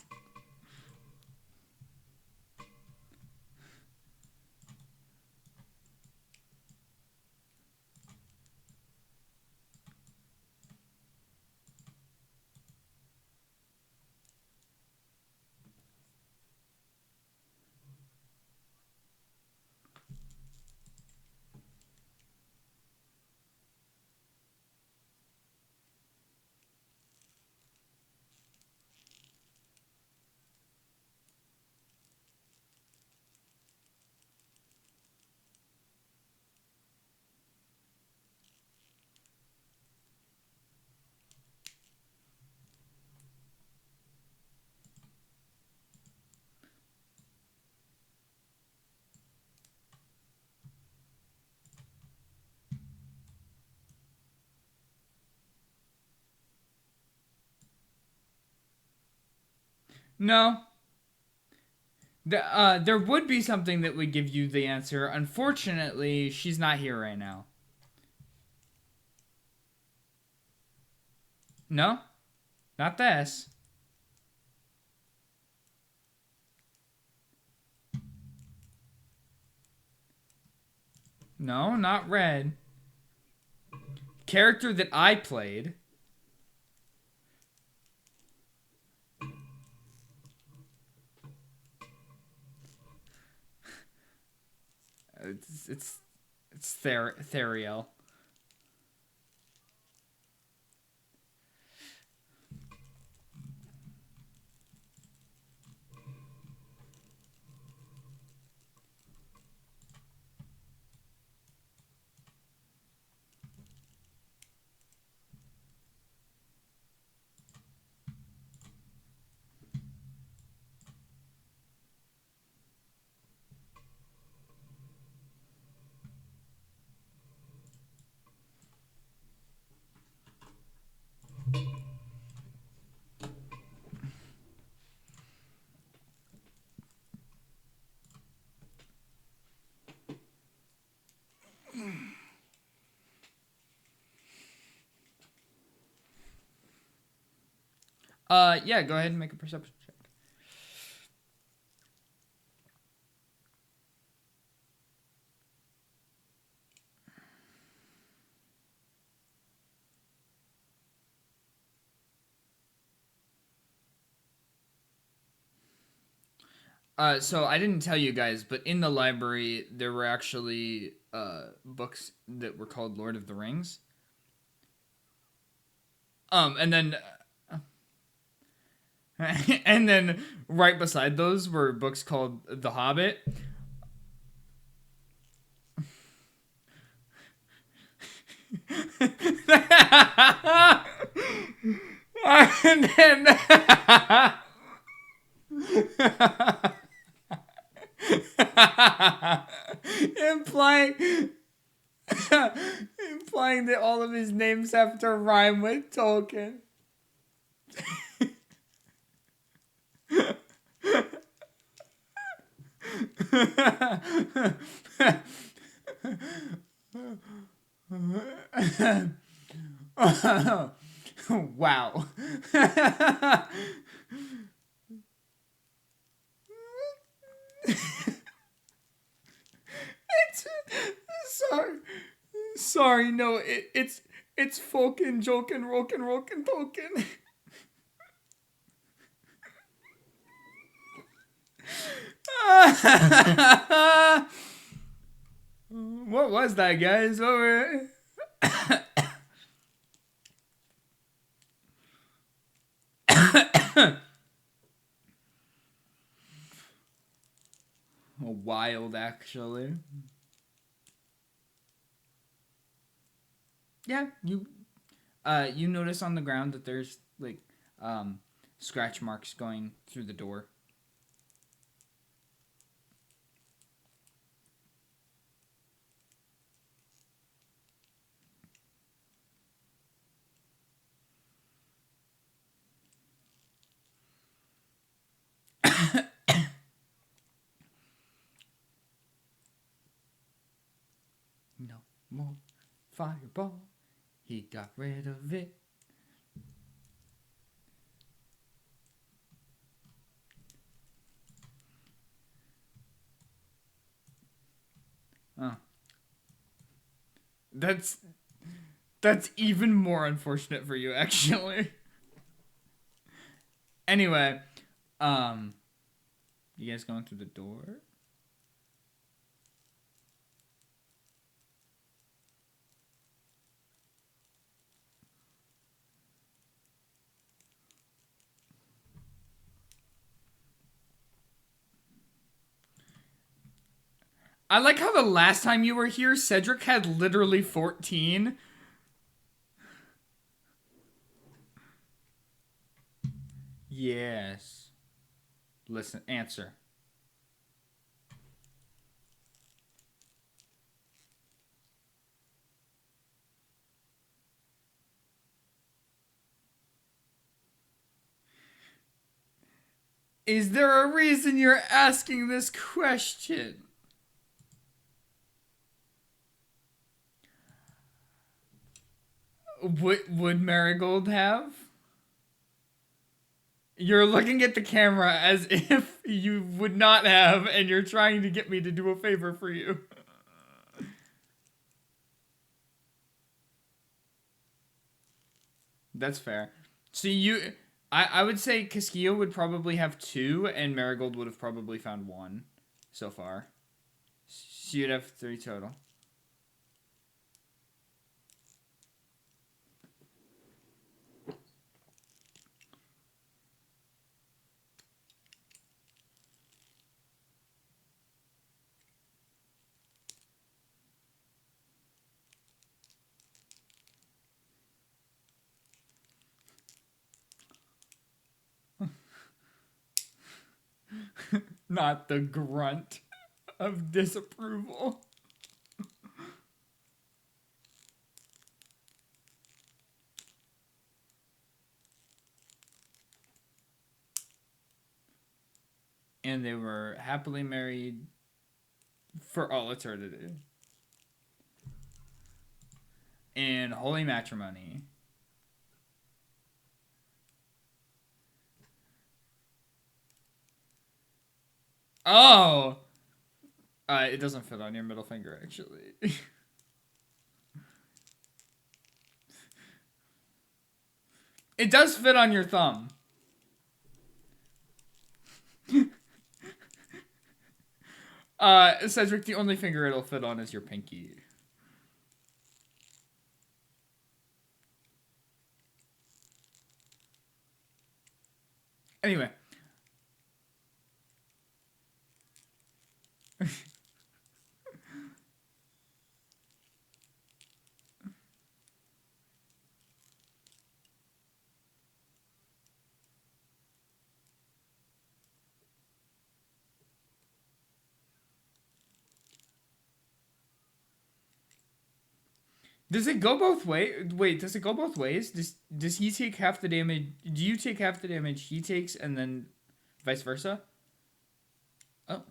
No. There would be something that would give you the answer. Unfortunately, she's not here right now. No? Not this. No, not red. Character that I played. It's Theriel. Yeah, go ahead and make a perception check. So I didn't tell you guys, but in the library there were actually books that were called Lord of the Rings. And then and then right beside those were books called The Hobbit. And then implying implying that all of his names have to rhyme with Tolkien. Wow. It's sorry, no, it's Folkin, Jokin, Rokin, Rokin, Tolkien. What was that, guys? What were... Wild, actually. Yeah, you notice on the ground that there's like scratch marks going through the door. No more fireball. He got rid of it. Oh. That's even more unfortunate for you, actually. Anyway, you guys going through the door? I like how the last time you were here, Cedric had literally 14. Yes. Listen, answer. Is there a reason you're asking this question? Would Marigold have? You're looking at the camera as if you would not have, and you're trying to get me to do a favor for you. That's fair. See, I would say Keskiyo would probably have 2, and Marigold would have probably found 1 so far. So you'd have 3 total. Not the grunt of disapproval. And they were happily married for all eternity. In holy matrimony. Oh! It doesn't fit on your middle finger, actually. It does fit on your thumb. Cedric, the only finger it'll fit on is your pinky. Anyway. Does it go both ways? Wait, does it go both ways? Does he take half the damage? Do you take half the damage he takes, and then vice versa? Oh,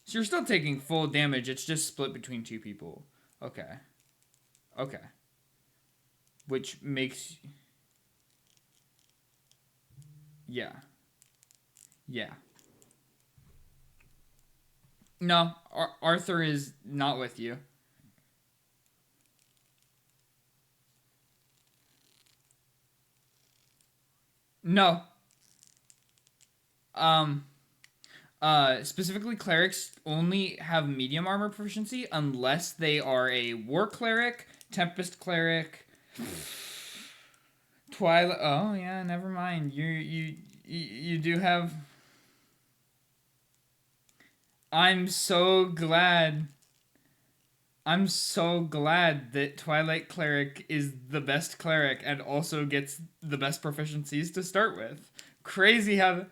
so you're still taking full damage. It's just split between two people. Okay. Okay. Which makes. Yeah. Yeah. No, Arthur is not with you. No. Specifically clerics only have medium armor proficiency unless they are a war cleric, tempest cleric, twilight. Oh yeah, never mind. You do have. I'm so glad that Twilight Cleric is the best cleric and also gets the best proficiencies to start with. Crazy how...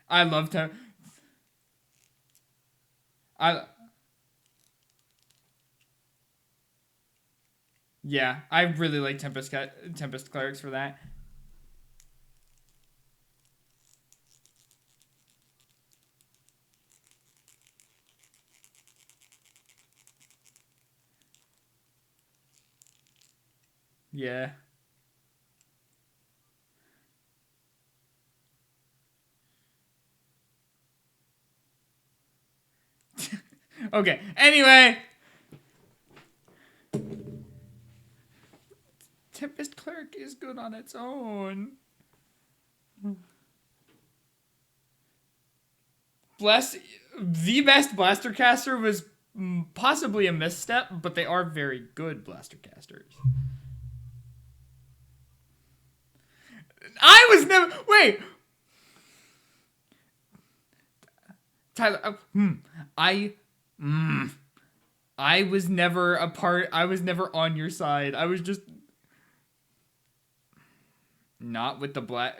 I love to... Yeah, I really like Tempest Clerics for that. Yeah. Okay, anyway. Tempest Cleric is good on its own. The best Blaster Caster was possibly a misstep, but they are very good Blaster Casters. I was never... Wait! Tyler... I was never a part... I was never on your side. I was just... Not with the black...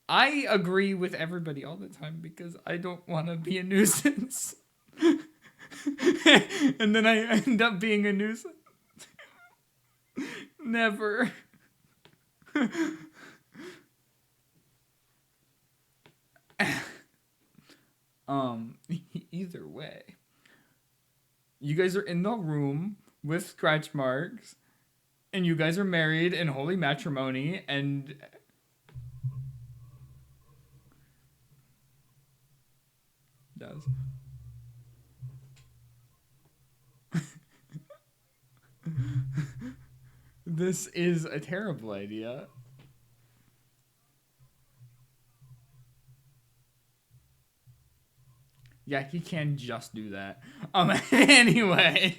I agree with everybody all the time because I don't want to be a nuisance. And then I end up being a nuisance. Never. Either way. You guys are in the room with scratch marks, and you guys are married in holy matrimony, and... Does. This is a terrible idea. Yeah, he can just do that. Anyway.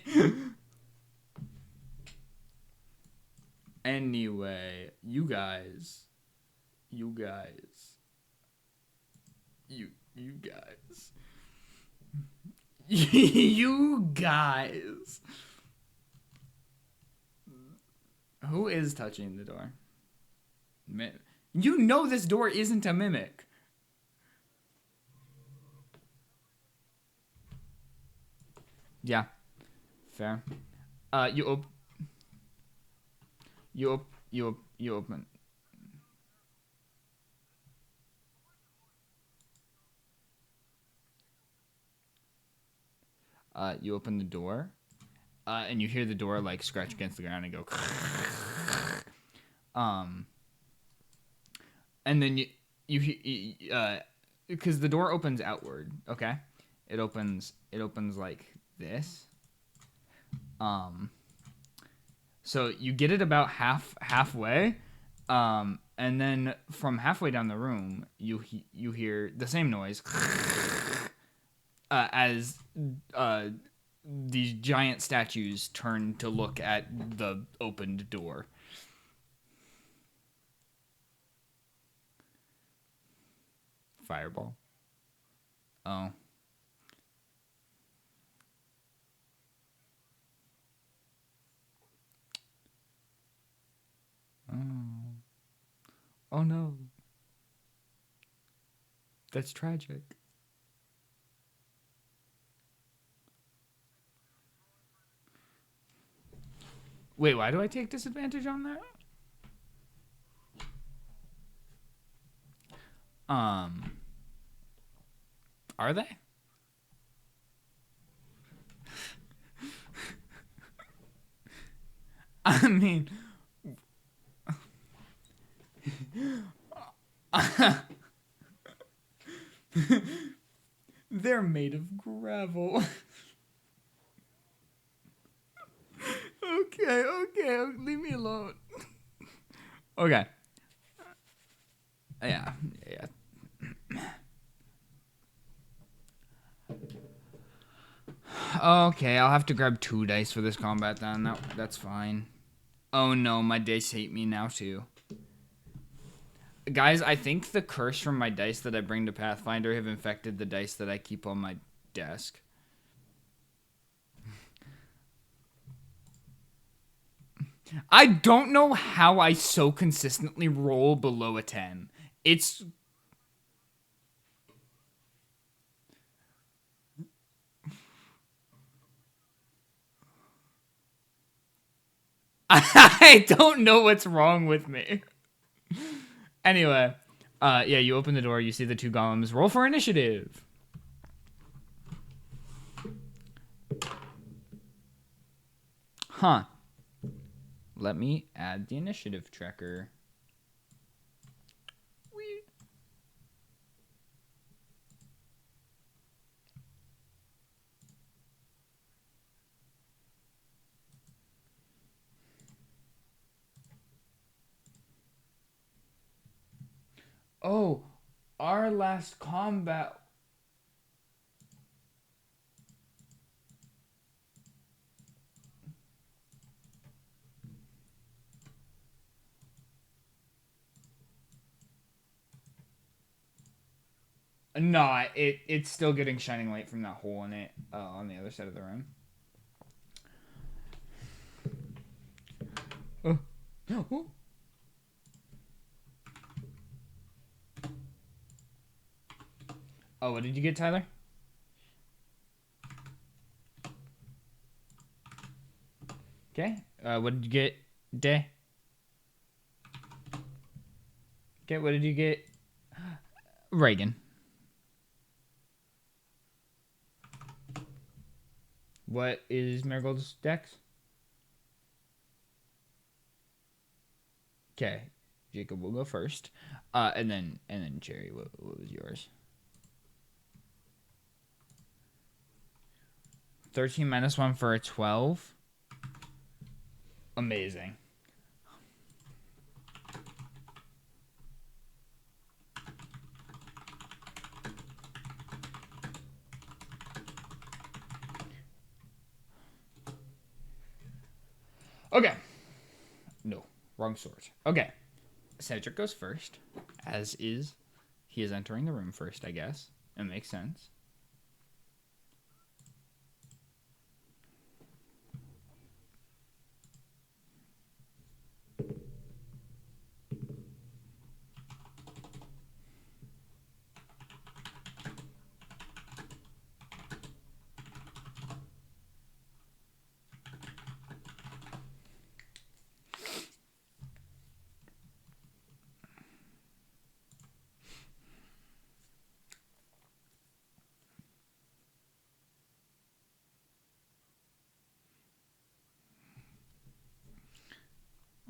Anyway, you guys. You guys. Who is touching the door? You know this door isn't a mimic. Yeah. Fair. You open. You open the door, and you hear the door like scratch against the ground and go. And then you because the door opens outward. Okay, it opens like this. So you get it about halfway, and then from halfway down the room, you hear the same noise as these giant statues turn to look at the opened door. Fireball. Oh. Oh no. That's tragic. Wait, why do I take disadvantage on that? Are they? I mean, they're made of gravel. Okay, leave me alone. Okay. Yeah. Okay, I'll have to grab 2 dice for this combat then. That's fine. Oh no, my dice hate me now too. Guys, I think the curse from my dice that I bring to Pathfinder have infected the dice that I keep on my desk. I don't know how I so consistently roll below a 10. It's... I don't know what's wrong with me. Anyway, yeah, you open the door, you see the 2 golems. Roll for initiative. Huh. Let me add the initiative tracker. Weird. Oh, our last combat. Nah, it's still getting shining light from that hole in it on the other side of the room. Oh. Oh, what did you get, Tyler? Okay. What did you get, Day? Okay, what did you get? Reaghan. What is Marigold's dex? Okay. Jacob will go first. And then Jerry, what was yours? 13 minus 1 for a 12. Amazing. Okay. No, wrong sort. Okay. Cedric goes first, as is. He is entering the room first, I guess. It makes sense.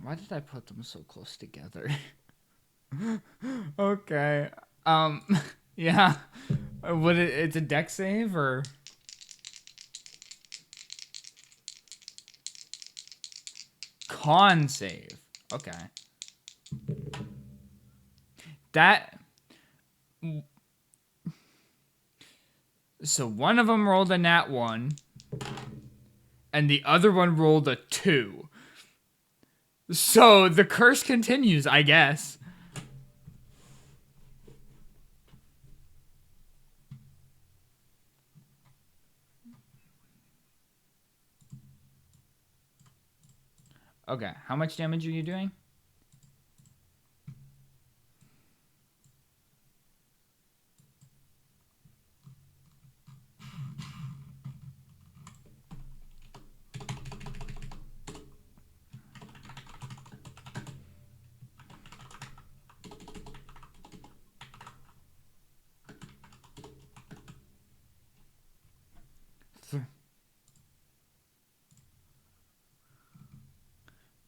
Why did I put them so close together? Okay. Yeah. It's a deck save or? con save. Okay. That... So one of them rolled a nat 1, and the other one rolled a 2. So the curse continues, I guess. Okay, how much damage are you doing?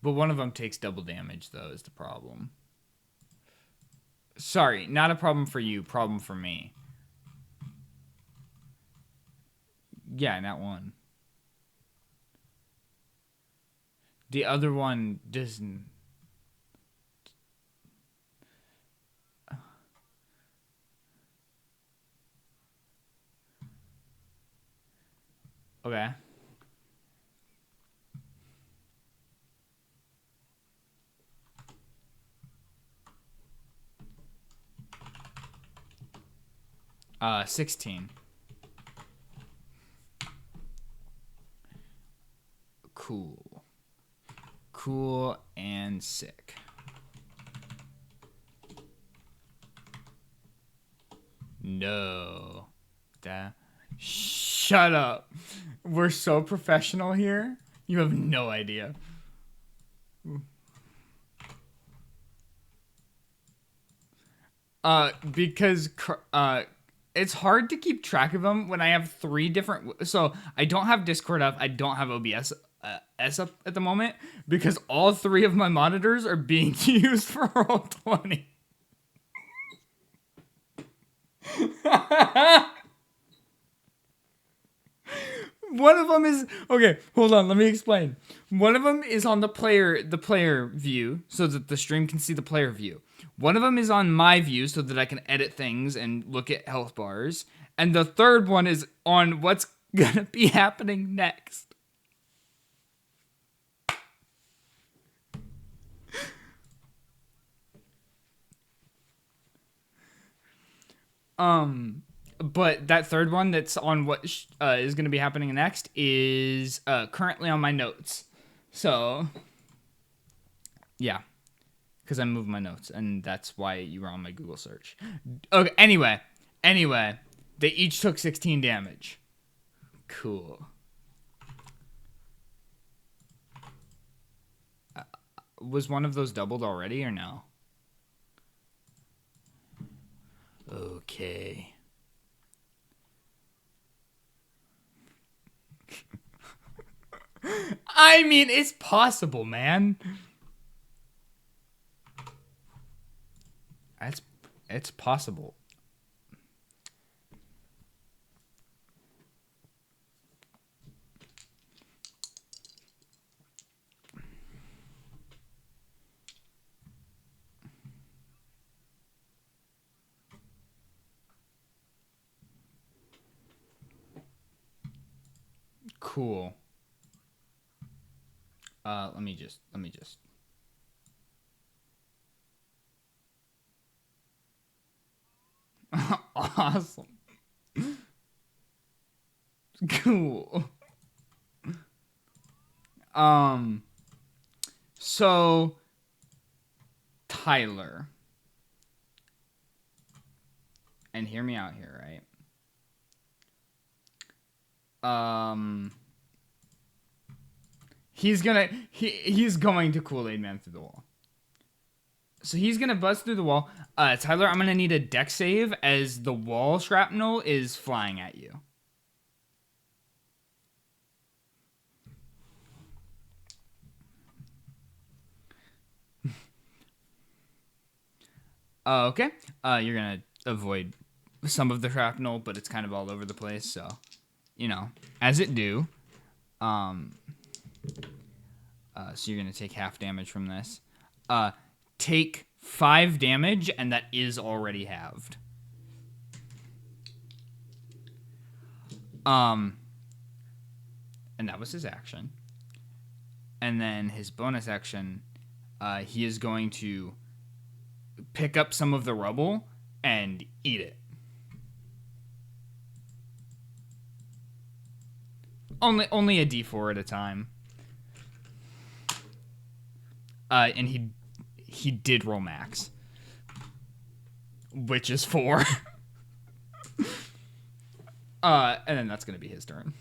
But one of them takes double damage, though, is the problem. Sorry, not a problem for you, problem for me. Yeah, not one. The other one doesn't... Okay. Uh, 16. Cool. Cool and sick. No. Shut up. We're so professional here. You have no idea. Because it's hard to keep track of them when I have 3 different... So, I don't have Discord up. I don't have OBS up at the moment because all 3 of my monitors are being used for Roll20. One of them is... Okay, hold on. Let me explain. One of them is on the player view so that the stream can see the player view. One of them is on my view so that I can edit things and look at health bars. And the third one is on what's going to be happening next. But that third one that's on what is going to be happening next is currently on my notes. So, yeah. Because I moved my notes, and that's why you were on my Google search. Okay, anyway. They each took 16 damage. Cool. Was one of those doubled already, or no? Okay. I mean, it's possible, man. It's possible. Cool. Let me just. Awesome. Cool. So Tyler. And hear me out here, right? He's going to Kool-Aid Man through the wall. So he's gonna bust through the wall. Tyler, I'm gonna need a dex save as the wall shrapnel is flying at you. Okay. You're gonna avoid some of the shrapnel, but it's kind of all over the place, so, you know, as it do. So you're going to take half damage from this. Take 5 damage, and that is already halved. And that was his action. And then his bonus action, he is going to pick up some of the rubble and eat it. Only a D4 at a time. And he did roll max, which is 4. And then that's gonna be his turn.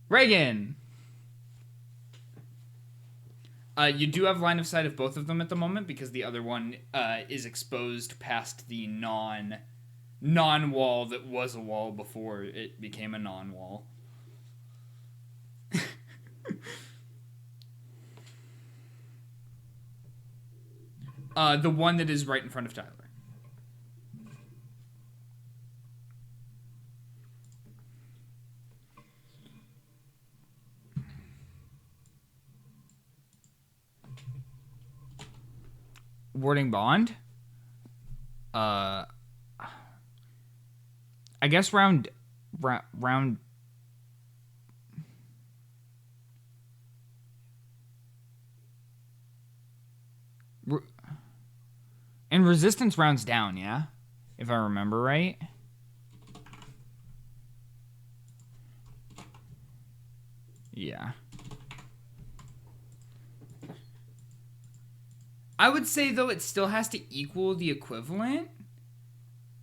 Reaghan. You do have line of sight of both of them at the moment because the other one is exposed past the non-wall that was a wall before it became a non-wall. The one that is right in front of Tyler. Warding bond. I guess round. And resistance rounds down, yeah, if I remember right. Yeah. I would say, though, it still has to equal the equivalent.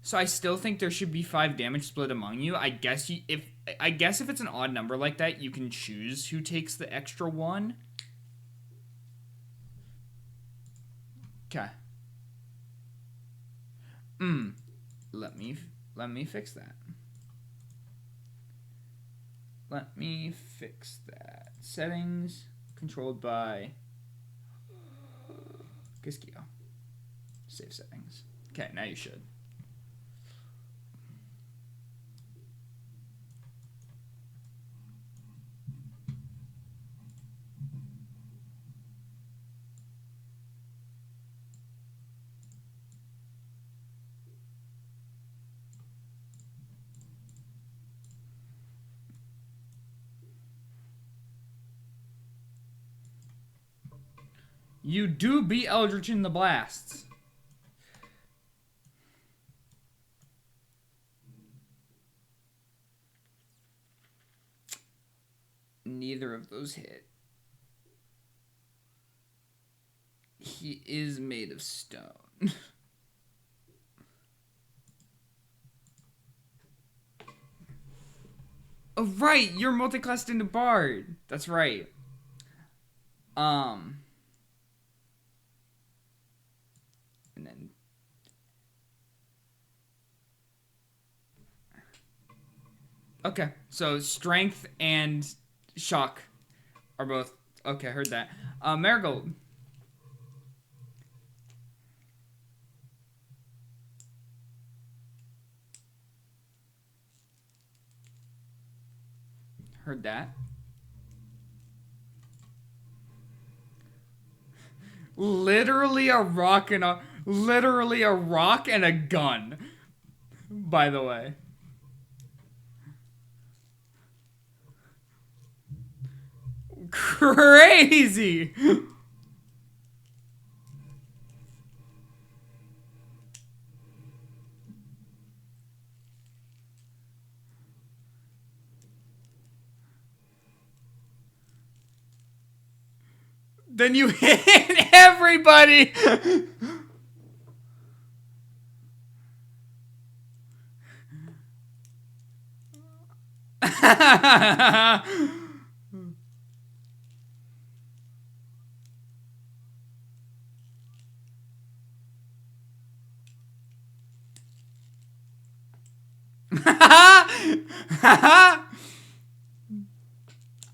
So I still think there should be 5 damage split among you. I guess if it's an odd number like that, you can choose who takes the extra 1. Okay. Let me fix that. Let me fix that. Settings controlled by Keskiyo. Save settings. Okay, now you should. You do beat Eldritch in the blasts. Neither of those hit. He is made of stone. Oh, right, you're multiclassed into Bard. That's right. And then okay, so strength and shock are both okay. Heard that. Marigold. Heard that. Literally a rock and a gun. By the way. Crazy. Then you hit everybody.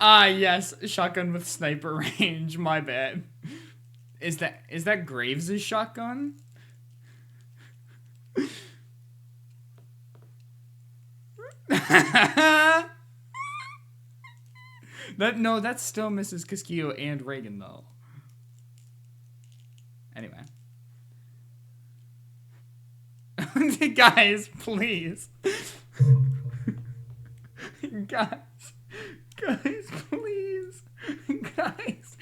Ah, yes, shotgun with sniper range. My bad. Is that Graves' shotgun? That's still Mrs. Keskiyo and Reaghan, though. Anyway. Guys, please. Guys, please. Guys.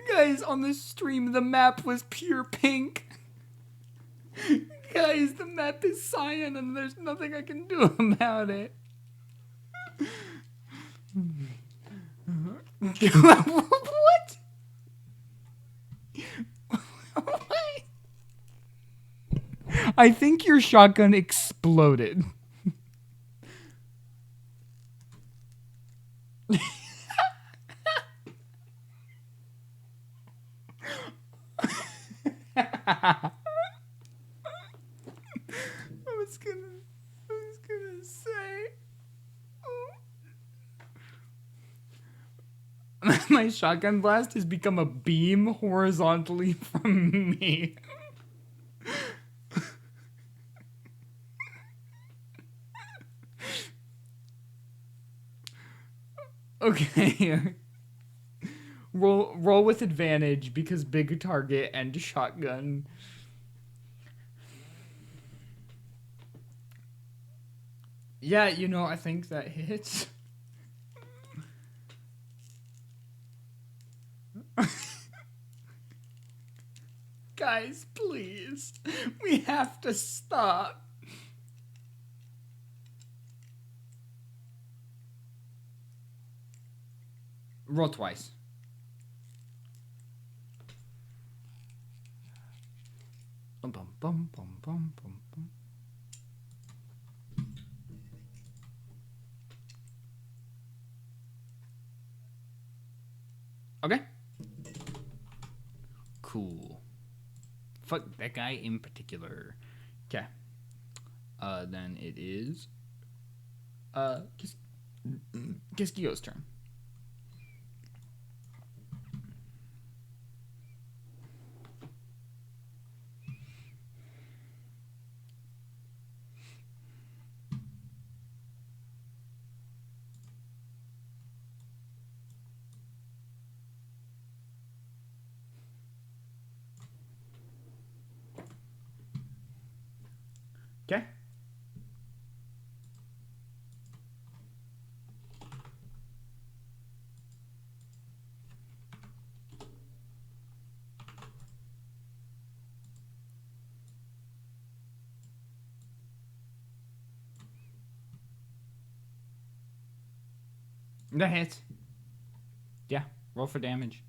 Guys, on the stream, the map was pure pink. Guys, the map is cyan and there's nothing I can do about it. What? What? I think your shotgun exploded. I was gonna say, my shotgun blast has become a beam horizontally from me. Okay. Roll with advantage because big target and shotgun. Yeah, I think that hits. Guys, please. We have to stop. Roll twice. Bum, bum, bum, bum, bum, bum, bum. Okay. Cool. Fuck that guy in particular. Okay. Then it is Keskiyo's turn. Okay. That hits. Yeah, roll for damage.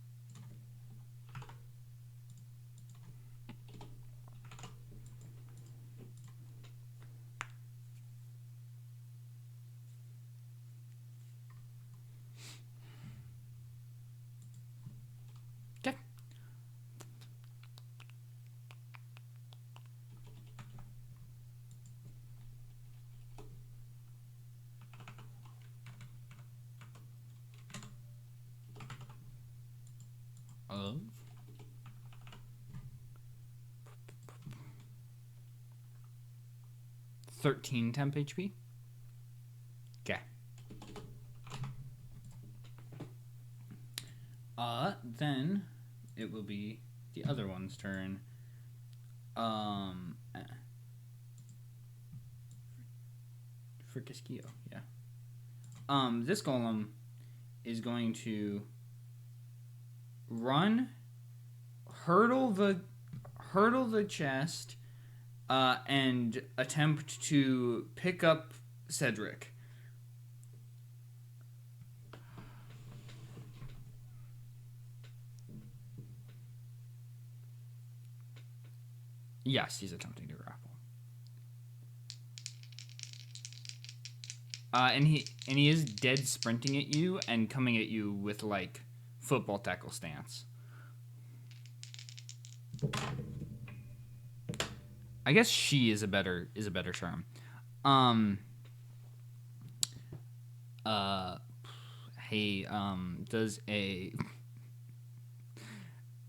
Okay. Of 13 temp HP. Okay. Then it will be the other one's turn. For Keskiyo, yeah. This golem is going to run, hurdle the chest, and attempt to pick up Cedric. Yes, he's attempting to grapple. And he is dead sprinting at you and coming at you with like football tackle stance. I guess she is a better term. Hey,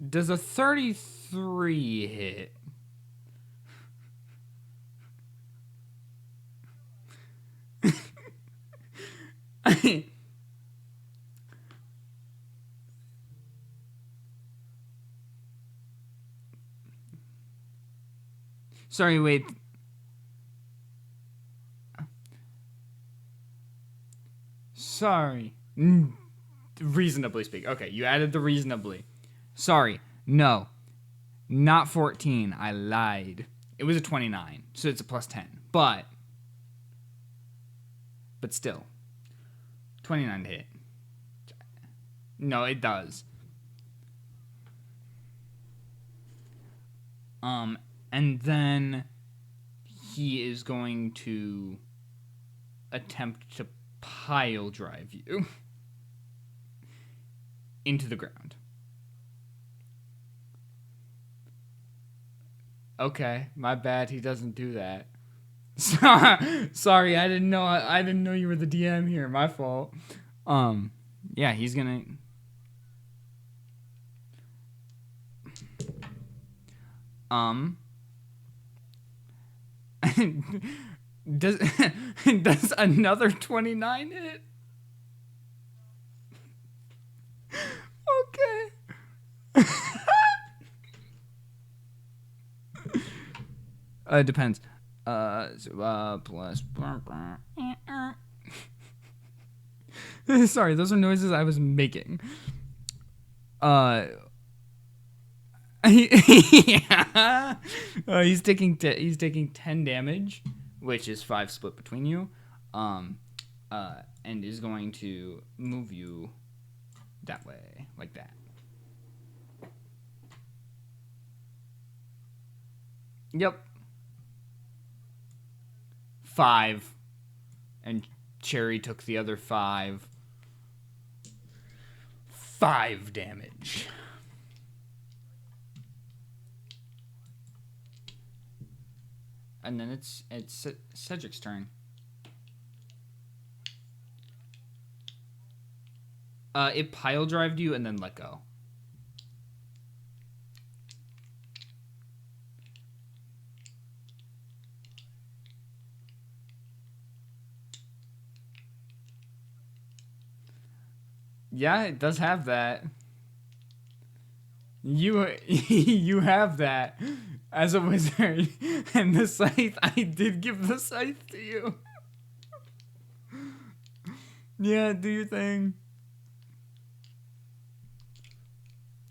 does a 33 hit? Sorry, wait. Sorry. Reasonably speak. Okay, you added the reasonably. Sorry. No. Not 14. I lied. It was a 29, so it's a plus 10. But still. 29 to hit. No, it does. And then he is going to attempt to pile drive you into the ground. Okay, my bad. He doesn't do that. Sorry, I didn't know you were the DM here. My fault. Yeah, he's gonna. Does another 29 hit? Okay. It depends. Plus. Sorry, those are noises I was making. Yeah. He's taking 10 damage, which is 5 split between you. And is going to move you that way, like that. Yep. 5. And Cherry took the other 5. 5 damage. And then it's Cedric's turn. It pile drived you and then let go. Yeah, it does have that. You have that as a wizard, and the scythe. I did give the scythe to you. Yeah, do your thing.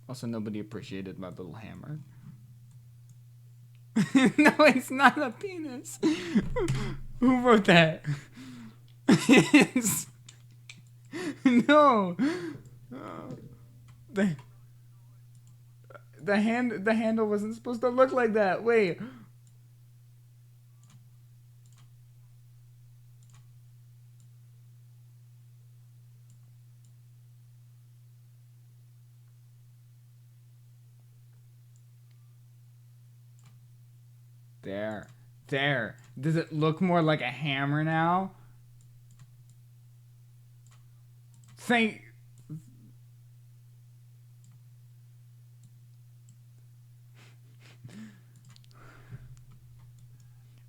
Also, nobody appreciated my little hammer. No, it's not a penis. Who wrote that? No. The handle wasn't supposed to look like that. Wait. There. Does it look more like a hammer now?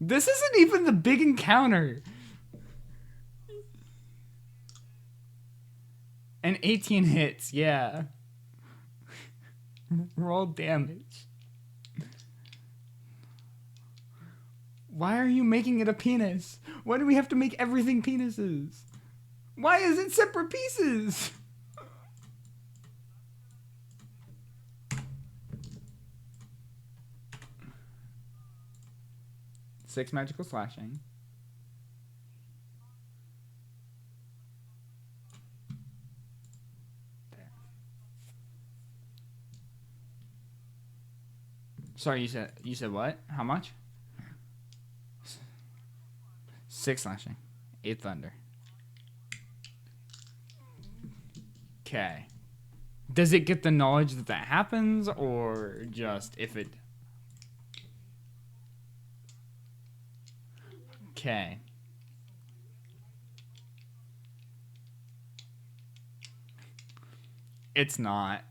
This isn't even the big encounter. And 18 hits, yeah. Roll damage. Why are you making it a penis? Why do we have to make everything penises? Why is it separate pieces? Six magical slashing. There. Sorry, you said what? How much? 6 slashing. 8 thunder. Okay. Does it get the knowledge that happens, or just if it... Okay. It's not.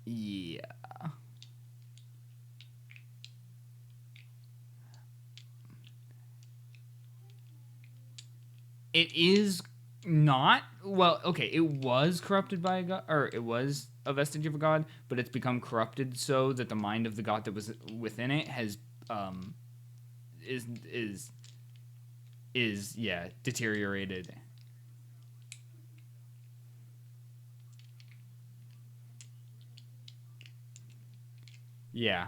Yeah. It is not. Well, okay, it was corrupted by a god, or it was a vestige of a god, but it's become corrupted so that the mind of the god that was within it has is deteriorated. Yeah.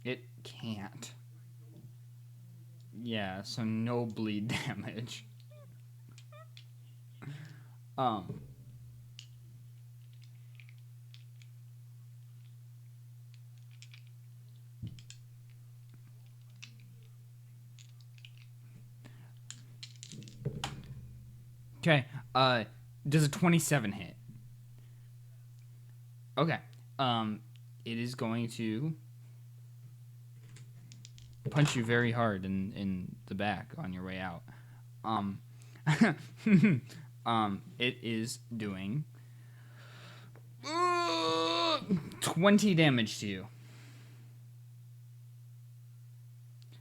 It can't. Yeah, so no bleed damage. Okay. Does a 27 hit? Okay. It is going to punch you very hard in the back on your way out. It is doing 20 damage to you.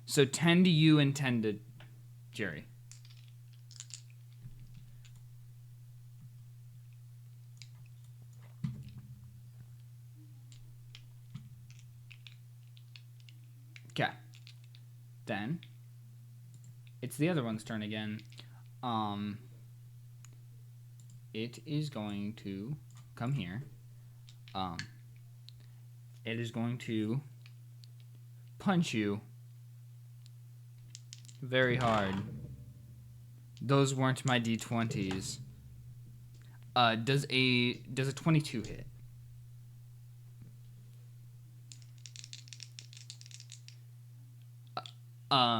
So 10 to you and 10 to Jerry. Okay. Then it's the other one's turn again. It is going to come here. It is going to punch you very hard. Those weren't my D20s. Does a 22 hit?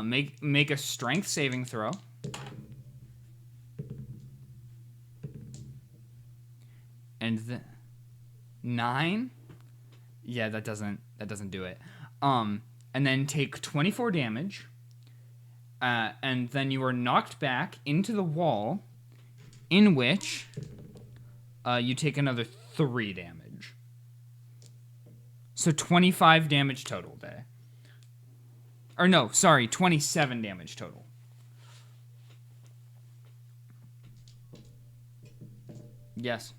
Make a strength saving throw. And the 9? Yeah, that doesn't do it. And then take 24 damage. And then you are knocked back into the wall, in which you take another 3 damage. So 25 damage total there. Or no, sorry, 27 damage total. Yes.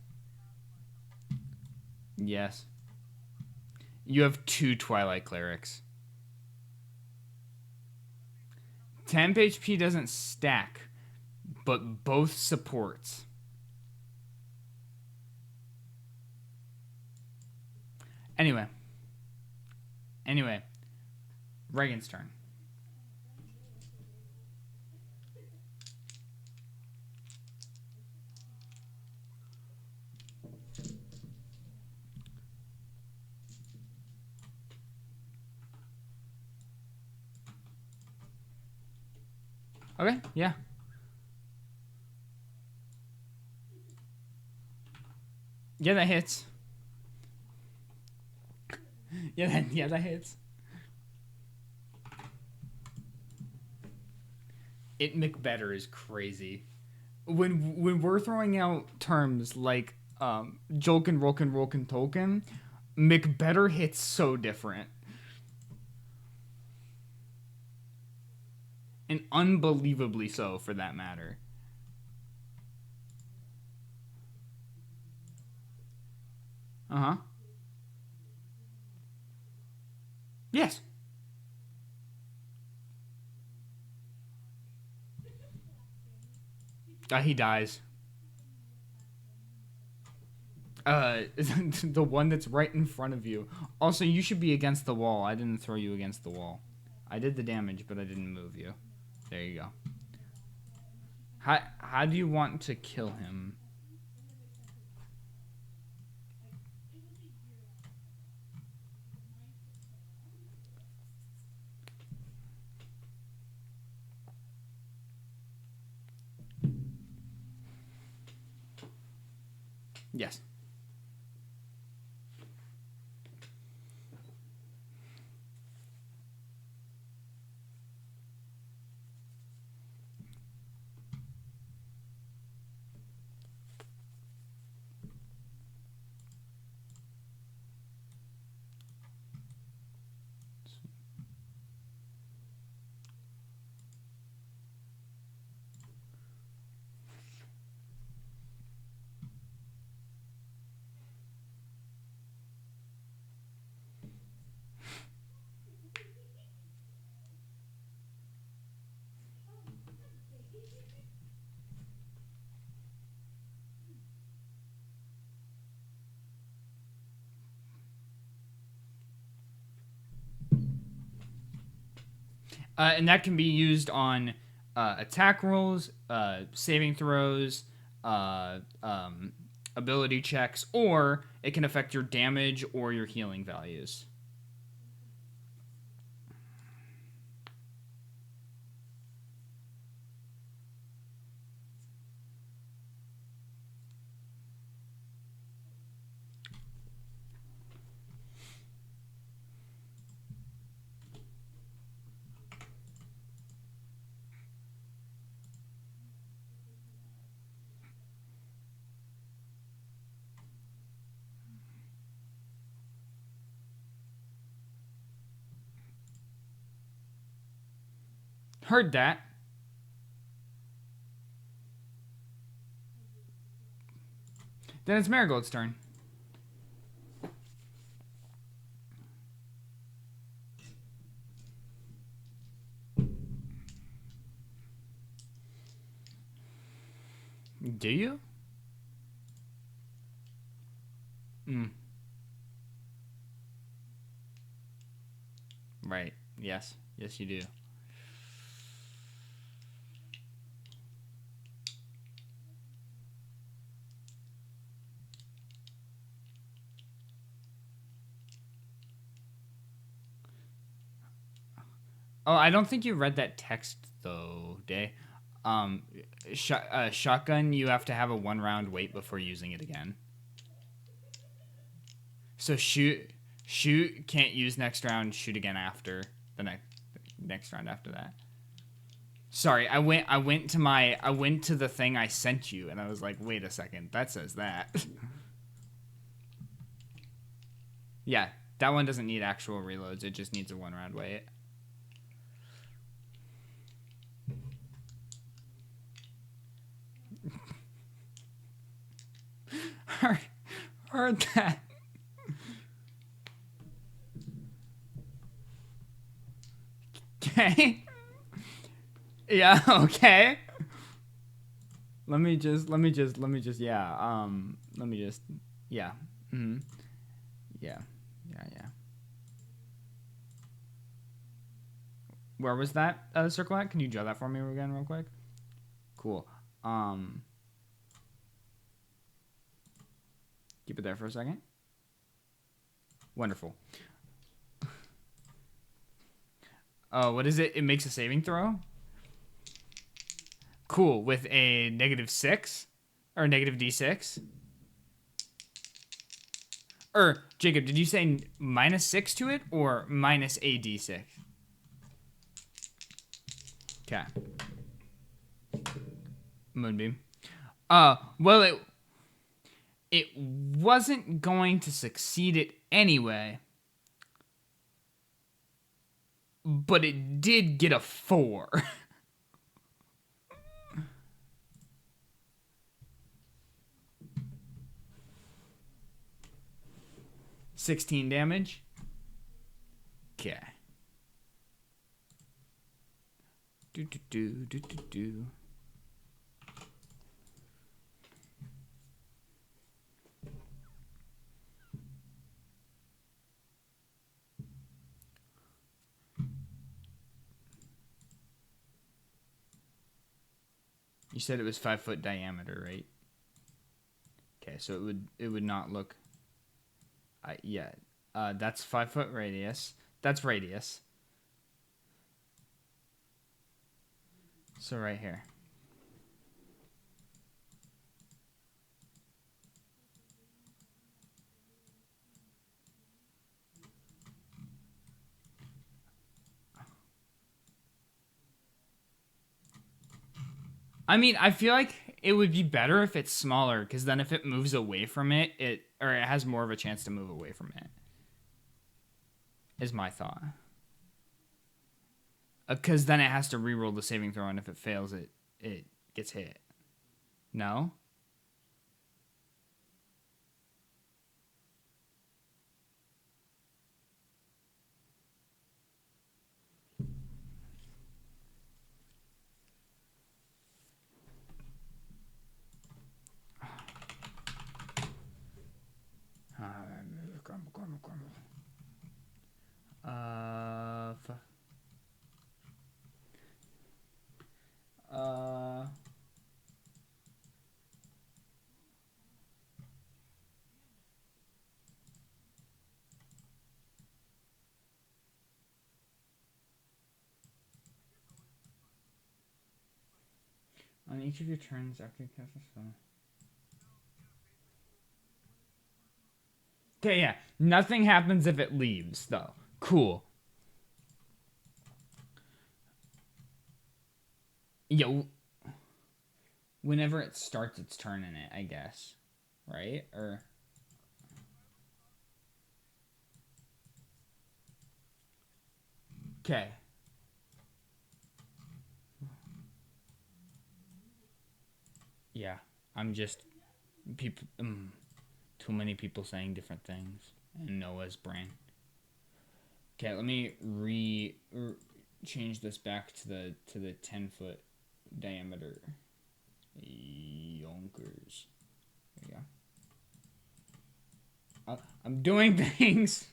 Yes. You have 2 Twilight Clerics. Temp HP doesn't stack, but both supports. Anyway, Reaghan's turn. Okay, yeah. Yeah, that hits. Yeah, that hits. It McBetter is crazy. When we're throwing out terms like Jolkin, Rolkin, Rolkin, Tolkien, McBetter hits so different. And unbelievably so, for that matter. Uh-huh. Yes. He dies. The one that's right in front of you. Also, you should be against the wall. I didn't throw you against the wall. I did the damage, but I didn't move you. There you go. How do you want to kill him? Yes. And that can be used on attack rolls, saving throws, ability checks, or it can affect your damage or your healing values. Heard that. Then it's Marigold's turn. Do you? Right. Yes. Yes, you do. Oh, I don't think you read that text though, Day. Shotgun, you have to have a 1 round wait before using it again. So shoot, can't use next round. Shoot again after the next round after that. Sorry, I went to the thing I sent you, and I was like, wait a second, that says that. Yeah, that one doesn't need actual reloads. It just needs a 1 round wait. Heard that. Okay. Yeah, okay. Let me just, yeah, yeah. Mm-hmm. Yeah. Where was that circle at? Can you draw that for me again real quick? Cool. Keep it there for a second. Wonderful. What is it? It makes a saving throw? Cool. With a -6? Or negative D6? Or, Jacob, did you say -6 to it? Or minus a D6? Okay. Moonbeam. Well, it wasn't going to succeed it anyway. But it did get a 4. $16 damage. Okay. Do. You said it was 5 foot diameter, right? Okay, so it would not look. Yeah, that's 5 foot radius. That's radius. So right here. I mean, I feel like it would be better if it's smaller, because then if it moves away from it, it has more of a chance to move away from it. Is my thought. Because then it has to reroll the saving throw, and if it fails, it gets hit. No? On each of your turns after you cast a spell. Okay, yeah. Nothing happens if it leaves, though. Cool. Yo. Whenever it starts its turn in it, I guess. Right? Or... Okay. Yeah. I'm just... People... too many people saying different things. And Noah's brain. Okay, let me change this back to the 10-foot diameter. Yonkers. There you go. I'm doing things.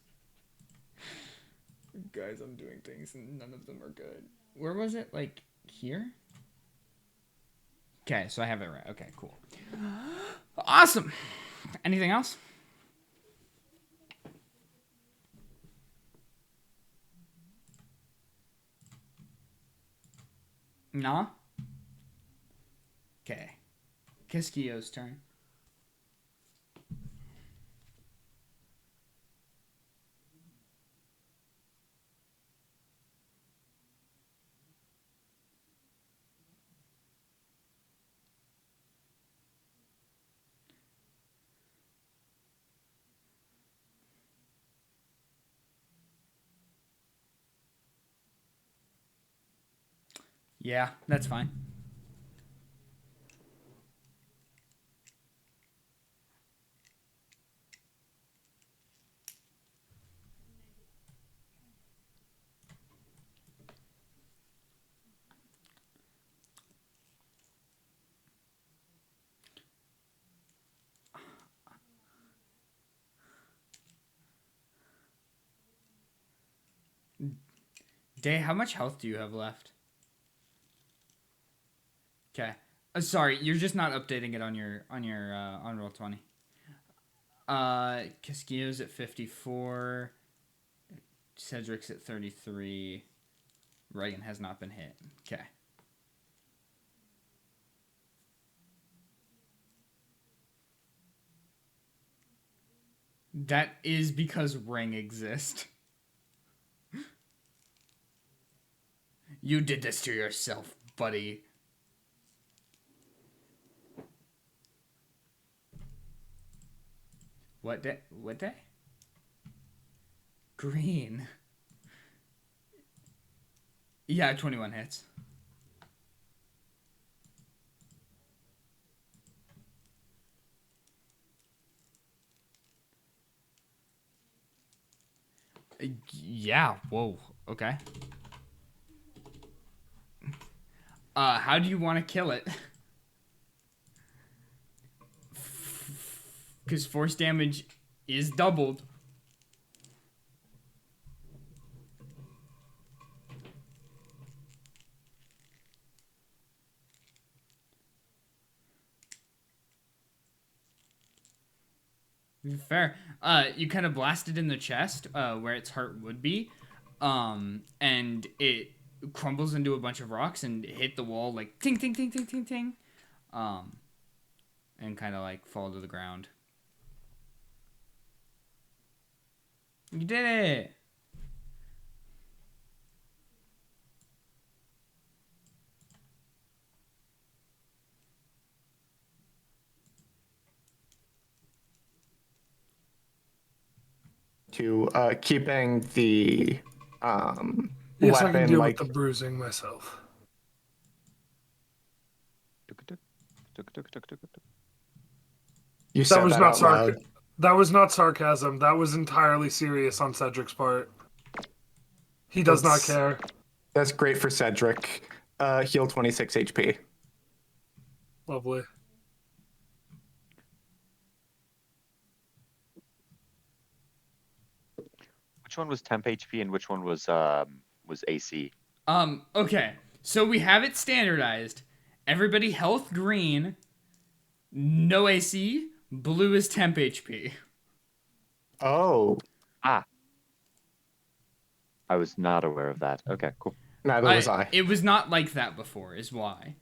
Guys, I'm doing things and none of them are good. Where was it? Like here? Okay, so I have it right. Okay, cool. Awesome. Anything else? Nah? Okay. Keskiyo's turn. Yeah, that's fine. Day, how much health do you have left? Okay. Sorry, you're just not updating it on your on Roll20. Keskiyo's at 54. Cedric's at 33. Reaghan has not been hit. Okay. That is because ring exists. You did this to yourself, buddy. What day? What day? Green. Yeah, 21 hits. Yeah, whoa, okay. How do you want to kill it? Because force damage is doubled. Fair. You kind of blast it in the chest, where its heart would be, and it crumbles into a bunch of rocks and hit the wall like ting ting ting ting ting ting, and kind of like fall to the ground. You did it! To keeping the Yes, I weapon can deal like with the bruising myself. you That said was that not out loud. That was not sarcasm. That was entirely serious on Cedric's part. He does not care. That's great for Cedric. Heal 26 HP. Lovely. Which one was temp HP and which one was AC? Okay. So we have it standardized. Everybody health green, no AC, blue is temp HP. Oh, I was not aware of that. Okay, cool. neither was I. It was not like that before, is why.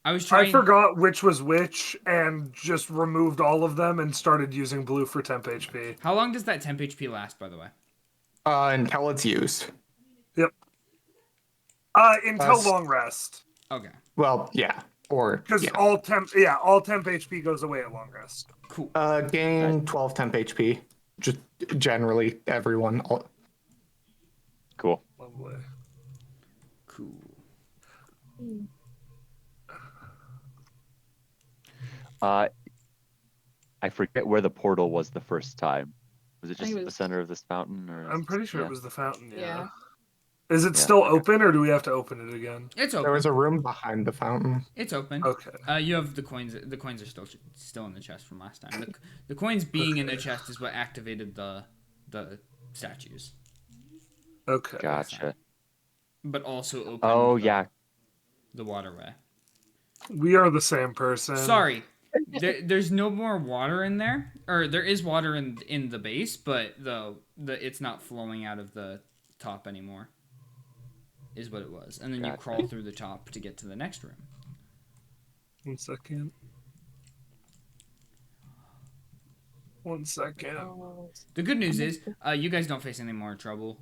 I was I trying. forgot which was which and just removed all of them and started using blue for temp HP. How long does that temp HP last, by the way? Until it's used. Yep. Until long rest. Okay. Well, yeah. Or Because yeah. all temp HP goes away at long rest. Cool. Gain 12 temp HP. Just generally everyone. Cool. Lovely. Cool. I forget where the portal was the first time. Was it I think just it at the was- center of this fountain, or? I'm pretty sure Yeah. it was the fountain. Yeah. Yeah. Is it Yeah, still okay. open, or do we have to open it again? It's open. There was a room behind the fountain. It's open. Okay. You have the coins. The coins are still in the chest from last time. The coins being in the chest is what activated the statues, Okay. Gotcha. but also opened. Oh yeah. The waterway. We are the same person. Sorry, there's no more water in there, or there is water in the base, but the it's not flowing out of the top anymore. Is what it was, and then you Gotcha. crawl through the top to get to the next room. 1 second. 1 second. The good news is, you guys don't face any more trouble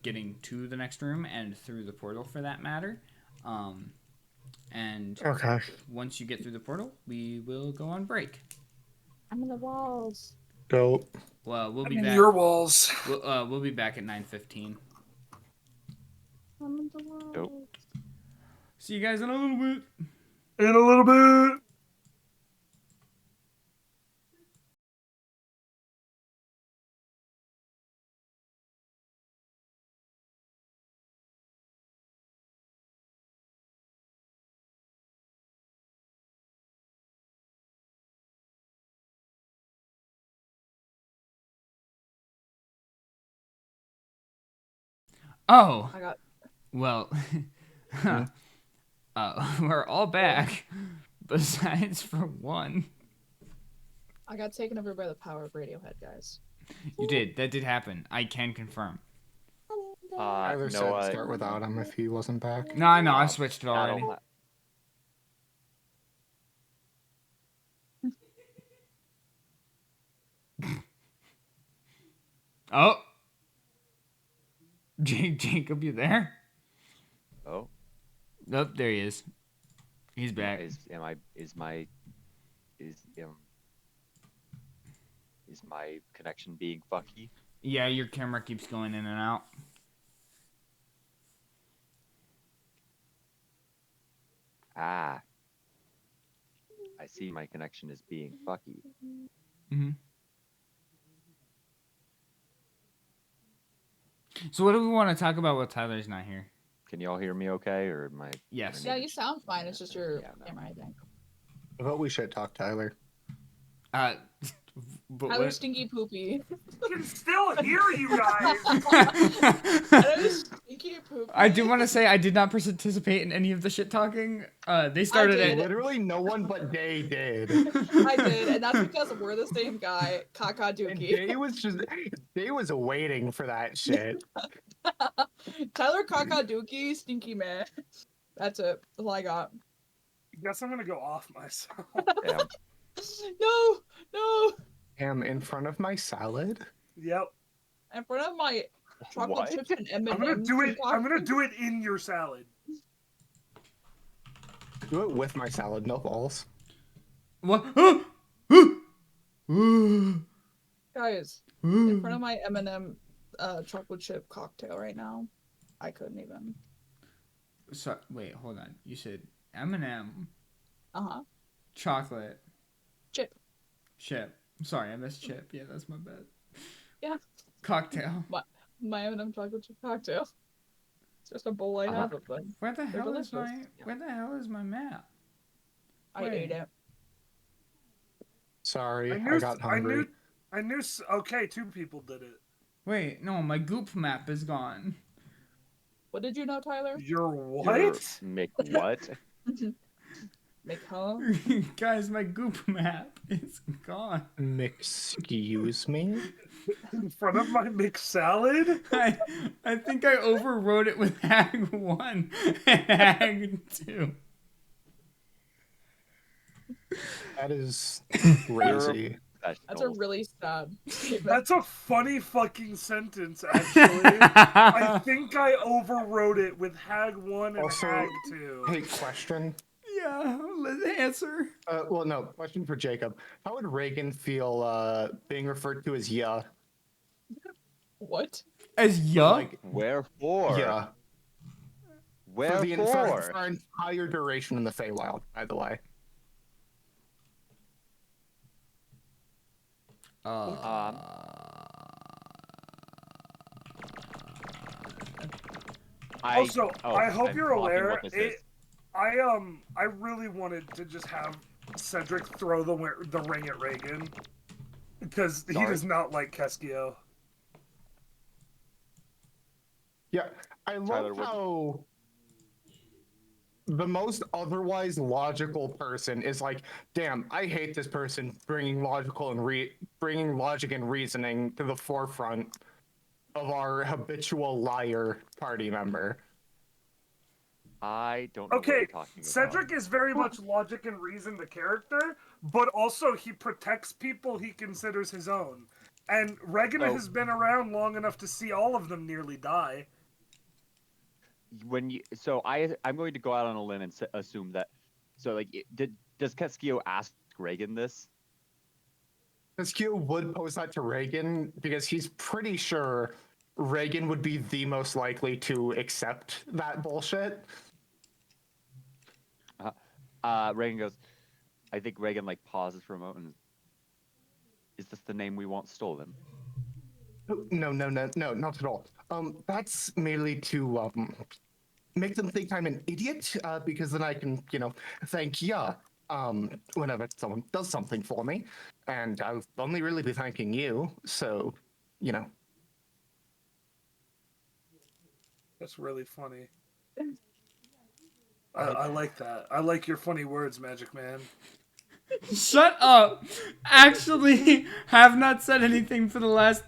getting to the next room and through the portal, for that matter. And Okay. once you get through the portal, we will go on break. I'm in the walls. Dope. Well, we'll be In back. your walls. We'll be back at 9:15. I'm in the walls. Dope. See you guys in a little bit. In a little bit. Oh, I got. well, we're all back, besides for one. I got taken over by the power of Radiohead, guys. You did. That did happen. I can confirm. Tyler said Noah, start without him if he wasn't back. No, I know. I switched it already. that'll- Oh, Jacob, you there? Oh, Nope, there he is. He's back. is my connection being fucky? Yeah, your camera keeps going in and out. Ah, I see. My connection is being fucky. Mm-hmm. So what do we want to talk about while Tyler's not here? Can you all hear me okay, or am I? Yes. Yeah, you sound fine. It's just your Yeah, no. camera, I think. I thought we should talk, Tyler. But Tyler what? Stinky Poopy. I can still hear you guys. Tyler Stinky Poopy. I do want to say I did not participate in any of the shit talking. They started did. it. Literally no one but Day did. I did, and that's because we're the same guy, Kaka And Dookie. Day was waiting for that shit. Tyler Kaka Dookie, Stinky Man. That's it. That's all I got. Guess I'm gonna go off myself. Damn. No! In front of my salad. Yep. In front of my chocolate What? chips and M&M's. I'm gonna do it in your salad. Do it with my salad, no balls. What? Guys, in front of my M&M chocolate chip cocktail right now, I couldn't even. So wait, hold on. You said M&M, Uh-huh. chocolate, Chip. I'm sorry, I missed chip. Yeah, that's my bad. Yeah. Cocktail. My M&M chocolate chip cocktail. It's just a bowl I have of them. Where the hell is delicious. my map? I Wait. ate it. Sorry, I got hungry. Okay, 2 people did it. Wait, no, my goop map is gone. What did you know, Tyler? Your what? Mick, what? Make huh? Guys, my goop map is gone. Excuse me? In front of my mixed salad? I think I overwrote it with Hag 1 and Hag 2. That is We're crazy. That's a professionals. really sad statement. That's a funny fucking sentence, actually. I think I overwrote it with Hag 1 and Also, Hag 2. Hey, question. Yeah, let's answer. Well, no, question for Jacob. How would Reagan feel being referred to as "ya"? What? As ya? Like, Wherefore? yeah. Wherefore? For our entire duration in the Feywild, by the way. Also, I hope I'm you're blocking aware. what this is. I really wanted to just have Cedric throw the ring at Reaghan because he Sorry? does not like Keskiyo. Yeah, I love Tyler, what- how the most otherwise logical person is like, damn, I hate this person bringing bringing logic and reasoning to the forefront of our habitual liar party member. I don't know what Okay, you're talking about. Cedric is very much logic and reason the character, but also he protects people he considers his own. And Reaghan Oh. has been around long enough to see all of them nearly die. I'm going to go out on a limb and assume that. So like, does Keskiyo ask Reaghan this? Keskiyo would pose that to Reagan because he's pretty sure Reagan would be the most likely to accept that bullshit. Reaghan goes. I think Reaghan like pauses for a moment. Is this the name we want stolen? No, not at all. That's merely to make them think I'm an idiot, because then I can, thank ya whenever someone does something for me, and I'll only really be thanking you. So, That's really funny. I like that. I like your funny words, Magic Man. Shut up. Actually, have not said anything for the last,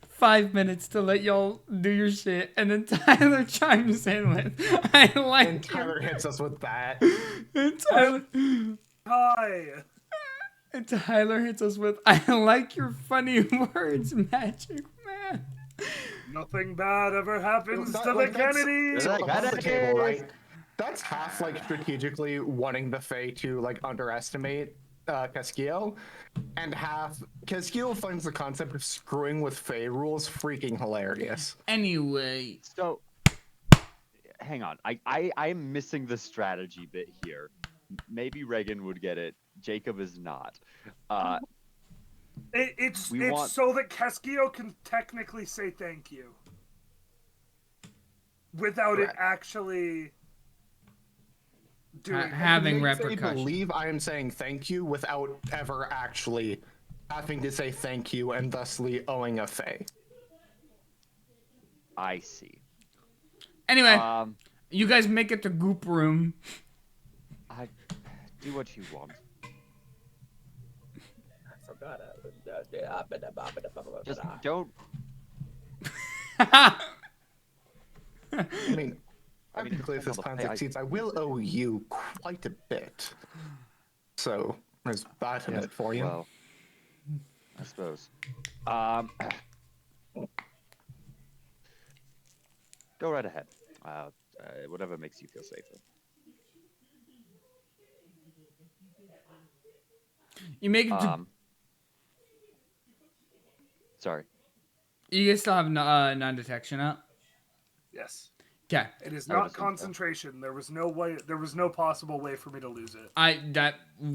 5 minutes to let y'all do your shit. And then Tyler chimes in with, I like and Tyler hits us with that. And Tyler, Hi. and Tyler hits us with, I like your funny words, Magic Man. Nothing bad ever happens That- to like, the that's- Kennedys. Like, Above the table, Kennedys! right? That's half strategically wanting the Fae to underestimate Keskiyo, and half Keskiyo finds the concept of screwing with Fae rules freaking hilarious. Anyway. So, hang on. I'm missing the strategy bit here. Maybe Reaghan would get it. Jacob is not. It's We want- so that Keskiyo can technically say thank you without it Correct. actually doing having Makes me repercussions. believe I am saying thank you without ever actually having to say thank you and thusly owing a Fae. I see. Anyway, you guys make it to Goop Room. Do what you want. Just don't. I mean, I mean, technically, if this the plan Fae, succeeds, I will owe you quite a bit. So there's that in it for you. Well, I suppose. Go right ahead. Whatever makes you feel safer. You make it to... Sorry. You guys still have non-detection up? Yes. Okay. It is I would not assume so. concentration. There was no way. There was no possible way for me to lose it.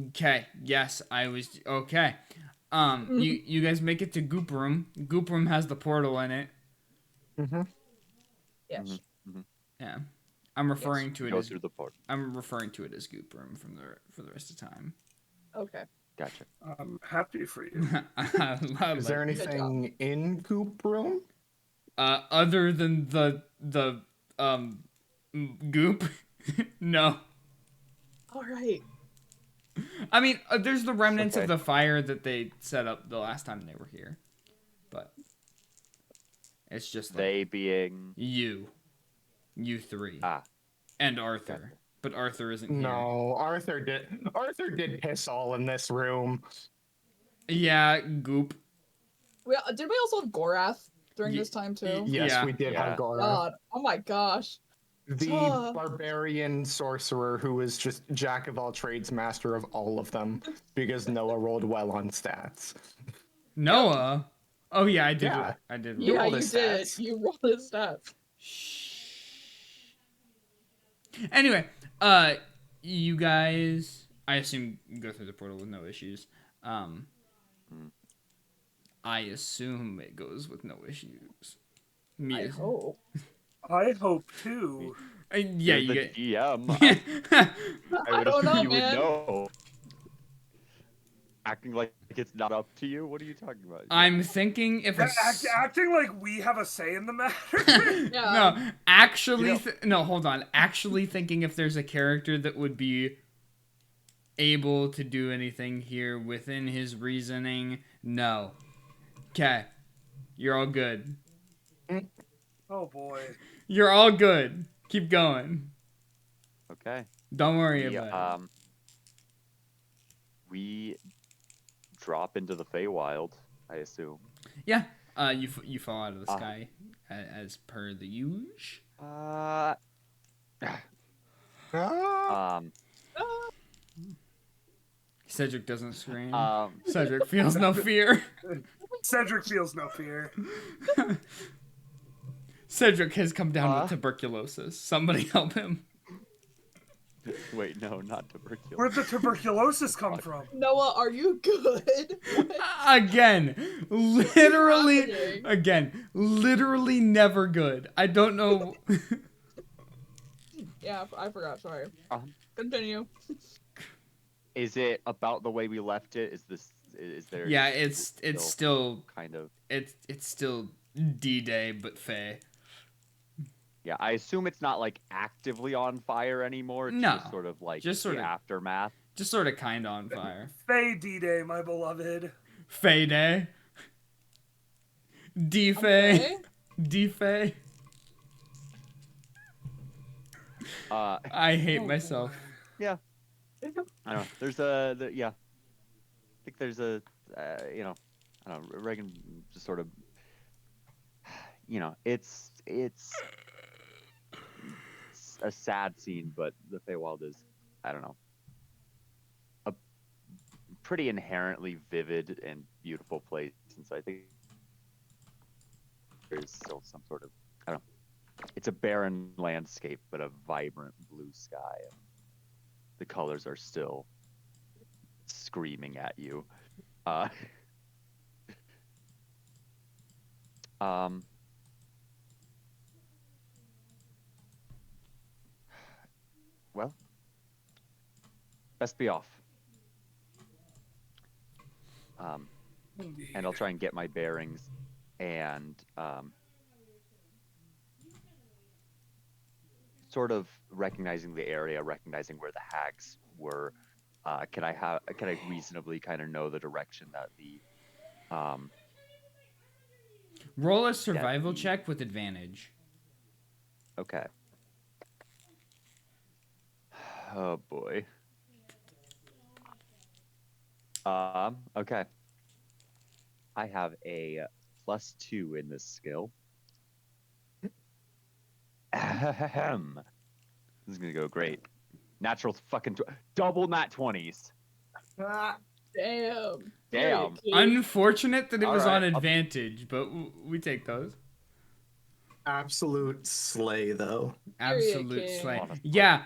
Okay. Yes, I was... Okay. You guys make it to Goop Room. Goop Room has the portal in it. Mm-hmm. Yes. Yeah. I'm referring to it Go as... through the port. I'm referring to it as Goop Room for the rest of the time. Okay. Gotcha. I'm happy for you. Is there anything in Goop Room? Other than the goop? No. All right. I mean, there's the remnants Okay. of the fire that they set up the last time they were here, but it's just like They being you three, Ah. and Arthur. But Arthur isn't here. No, Arthur did piss all in this room. Yeah, goop. Did we also have Gorath during Ye- this time too? Yes, Yeah. we did Yeah. have Gora. God, oh my gosh. The Ah. barbarian sorcerer who is just jack of all trades, master of all of them, because Noah rolled well on stats. Noah. Oh yeah, I did. Yeah. I did. You Yeah, rolled you his did. stats. You rolled his stats. Anyway, you guys, I assume go through the portal with no issues. I assume it goes with no issues. I hope. I hope too. Yeah, You're you the get. DM. I would don't assume know, you would man. know. Acting like it's not up to you. What are you talking about? I'm thinking if a Acting like we have a say in the matter. Yeah. no, actually, You know- no, hold on. Actually, thinking if there's a character that would be able to do anything here within his reasoning, no. Okay, you're all good. Oh boy. You're all good. Keep going. Okay. Don't worry We, about it. we drop into the Feywild, I assume. Yeah. You fall out of the sky as per the usual. Cedric doesn't scream. Cedric feels no fear. Cedric feels no fear. Cedric has come down with tuberculosis. Somebody help him. Wait, no, not tuberculosis. Where'd the tuberculosis come from? Noah, are you good? Again, happening? literally never good. I don't know. Yeah, I forgot. Sorry. Um, Continue. Is it about the way we left it? Is there? Yeah, it's still kind of. it's still D-Day, but Faye. Yeah, I assume it's not like actively on fire anymore. It's No, just sort of like just sort the of- aftermath. Just sort of kind on fire. Faye D-Day, my beloved. Faye Day. D-Faye. Okay. D-Faye. I hate myself. Yeah. I don't know. There's yeah. I think there's a, I don't know. Reaghan just sort of, it's a sad scene, but the Feywild is, I don't know, a pretty inherently vivid and beautiful place. And so I think there's still some sort of, I don't know, it's a barren landscape, but a vibrant blue sky. And the colors are still screaming at you. Well, best be off. And I'll try and get my bearings and sort of recognizing the area, recognizing where the hags were. Can I reasonably kind of know the direction that the Roll a survival check with advantage. Okay. Oh boy. Okay. I have a +2 in this skill. Ahem. This is gonna go great. Natural fucking double nat 20s. Damn. Damn. Unfortunate that it was All on right, advantage, but we take those. Absolute slay, though. Absolute King. slay. Honestly. Yeah,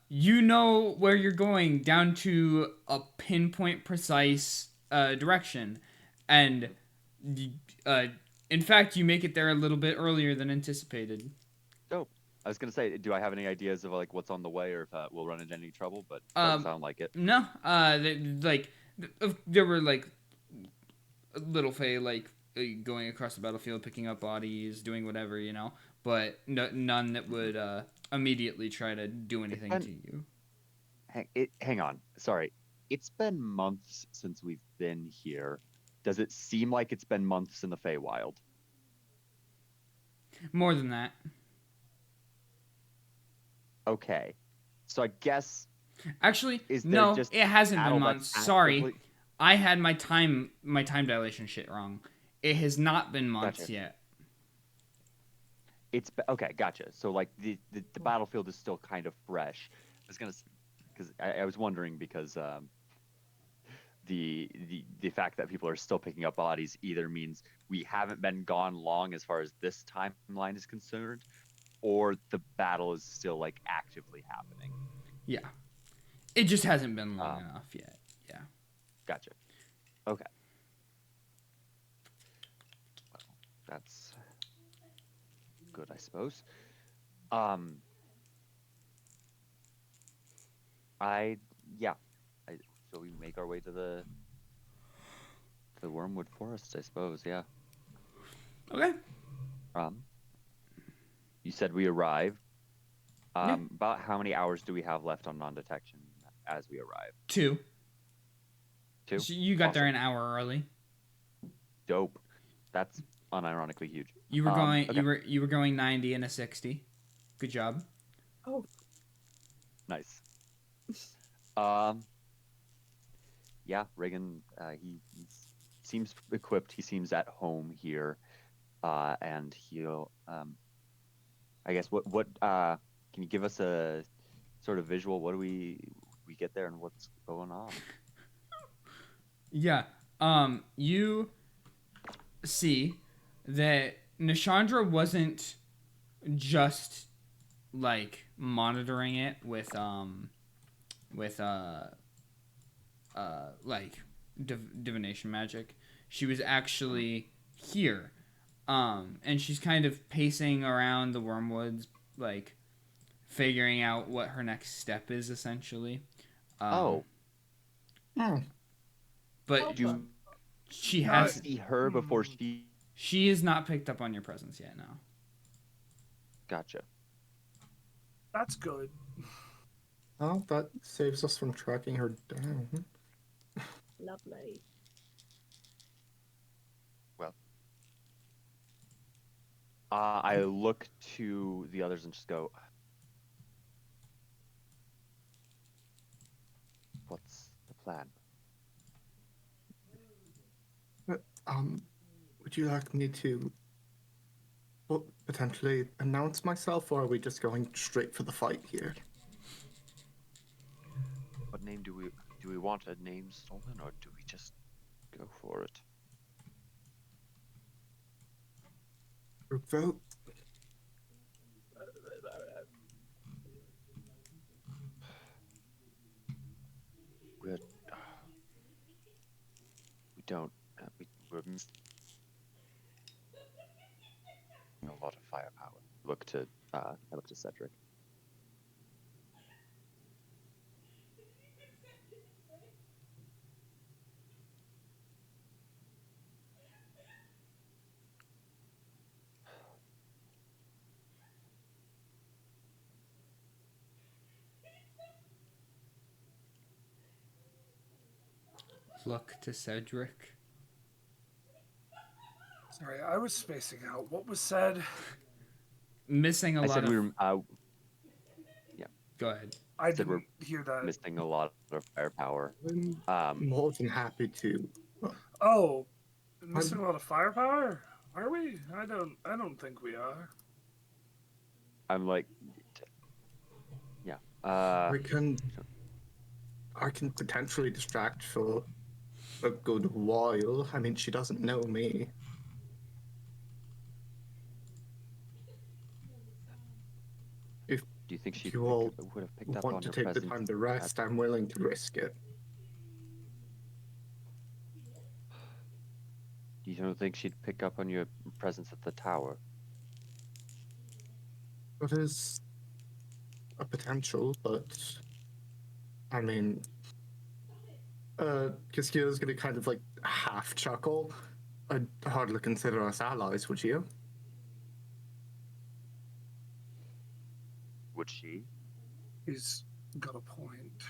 you know where you're going down to a pinpoint precise direction. And in fact, you make it there a little bit earlier than anticipated. Dope. I was gonna say, do I have any ideas of like what's on the way or if we'll run into any trouble? But doesn't sound like it. No, there were like little Faye going across the battlefield, picking up bodies, doing whatever, but none that would immediately try to do anything to you. Hang on. Sorry. It's been months since we've been here. Does it seem like it's been months in the Feywild? More than that. Okay. So I guess Actually, is there no, just it hasn't been battle months. that's Sorry, actively- I had my time dilation shit wrong. It has not been months Gotcha. yet. It's okay, gotcha. So like the battlefield is still kind of fresh. I was gonna, because I was wondering because the fact that people are still picking up bodies either means we haven't been gone long as far as this timeline is concerned, or the battle is still like actively happening. Yeah, it just hasn't been long Um, enough yet. Yeah. Gotcha. Okay. Well, that's good, I suppose. Yeah. So we make our way to the Wormwood Forest, I suppose. Yeah. Okay. You said we arrived. Yeah. About how many hours do we have left on non-detection as we arrive? 2. 2. So you got there Awesome. an hour early. Dope. That's unironically huge. You were going. Okay. You were going 90 and a 60. Good job. Oh, Nice. Yeah, Reaghan. He seems equipped. He seems at home here, and he'll. I guess what can you give us a sort of visual? What do we get there and what's going on? Yeah. You see that Nishandra wasn't just like monitoring it with like divination magic. She was actually here. And she's kind of pacing around the wormwoods, like figuring out what her next step is, essentially. Oh. But You she have has. to see her before she. She is not picked up on your presence yet. No. Gotcha. That's good. Oh, that saves us from tracking her down. lovely. Well, I look to the others and just go, "What's the plan?" Would you like me to potentially announce myself, or are we just going straight for the fight here? What name do we want a name stolen, or do we just go for it? Vote. We don't. We're missing a lot of firepower. I look to Cedric. Look to Cedric. Sorry, I was spacing out. What was said? Missing a I lot said of. we were. Go ahead. I Said we're didn't hear that. missing a lot of firepower. I'm more than happy to. Oh, missing a lot of firepower? Are we? I don't think we are. I'm like, yeah. I can potentially distract for a good while. I mean, she doesn't know me. If Do you think she you all would have picked up want on to your take the presence? time to rest, I'm willing to risk it. You don't think she'd pick up on your presence at the tower? It is a potential, but I mean, Keskiyo's gonna kind of like half chuckle. I'd hardly consider us allies, would you? Would she? He's got a point.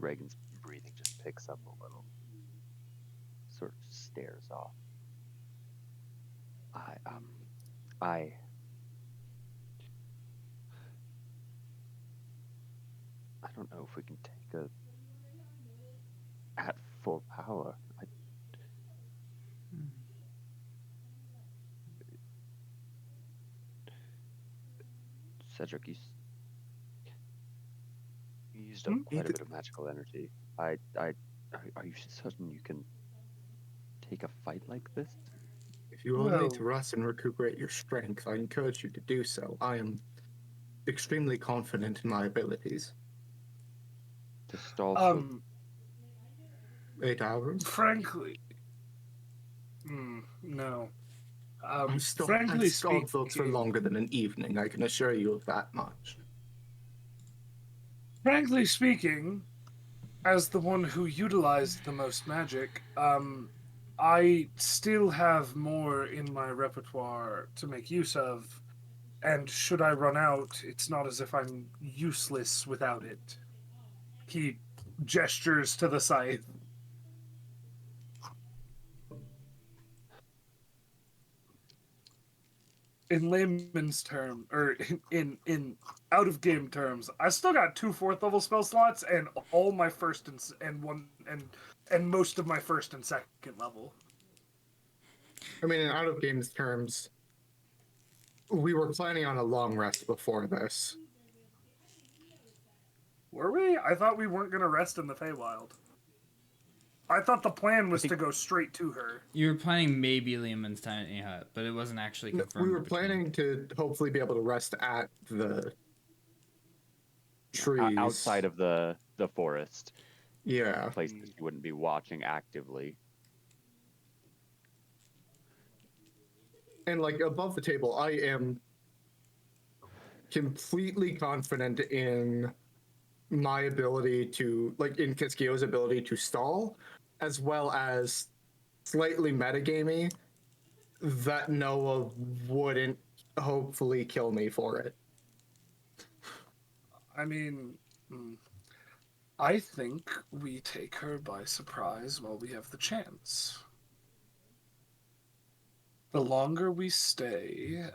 Reaghan's breathing just picks up a little. Sort of stares off. I don't know if we can take a at full power. Cedric, you used up quite a bit of magical energy. Are you certain you can take a fight like this? If you all need to rest and recuperate your strength, I encourage you to do so. I am extremely confident in my abilities. To stall for 8 hours? Frankly, no. I've Frankly stalled folks for speaking, longer than an evening, I can assure you of that much. frankly speaking, as the one who utilized the most magic, I still have more in my repertoire to make use of, and should I run out, it's not as if I'm useless without it. He gestures to the scythe. In layman's term, or in out of game terms, I still got 2 4th level spell slots and all my first and most of my first and second level. I mean, in out of games terms, we were planning on a long rest before this. Were we? I thought we weren't going to rest in the Feywild. I thought the plan was to go straight to her. You were planning maybe Lehman's tiny hut, but it wasn't actually confirmed. We were planning to hopefully be able to rest at the trees. Outside of the forest. Yeah. Places you wouldn't be watching actively. And like above the table, I am completely confident in my ability to, like, in Keskiyo's ability to stall, as well as slightly metagamey that Noah wouldn't hopefully kill me for it. I mean, I think we take her by surprise while we have the chance. The longer we stay,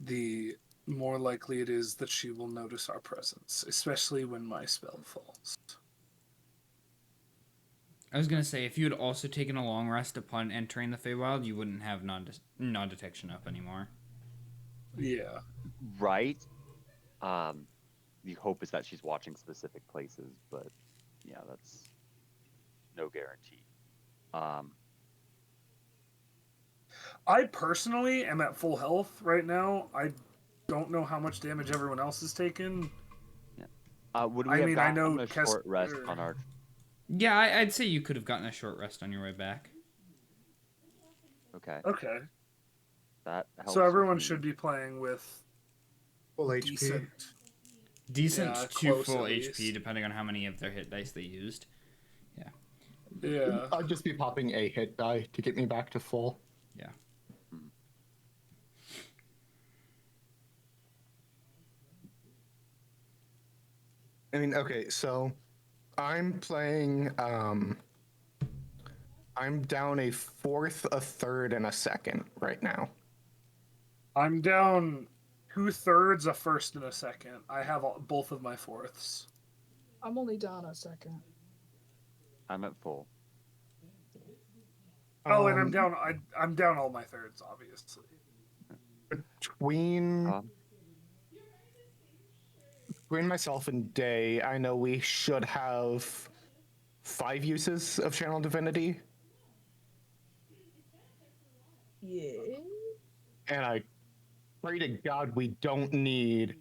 the more likely it is that she will notice our presence, especially when my spell falls. I was going to say, if you had also taken a long rest upon entering the Feywild, you wouldn't have non-detection up anymore. Yeah. Right? The hope is that she's watching specific places, but yeah, that's no guarantee. I personally am at full health right now. I don't know how much damage everyone else has taken. Yeah. Would we have gotten a short rest on our... Yeah, I'd say you could have gotten a short rest on your way back. Okay. Okay. That helps. So everyone should be playing with full HP. Decent Yeah, to full at HP, least. depending on how many of their hit dice they used. Yeah. Yeah. I'd just be popping a hit die to get me back to full. Yeah. I mean, okay, so I'm playing, I'm down a fourth, a third, and a second right now. I'm down 2/3, a first, and a second. I have both of my fourths. I'm only down a second. I'm at full. Oh, and I'm down all my thirds, obviously. Between myself and Day, I know we should have 5 uses of Channel Divinity. Yeah. And I pray to God we don't need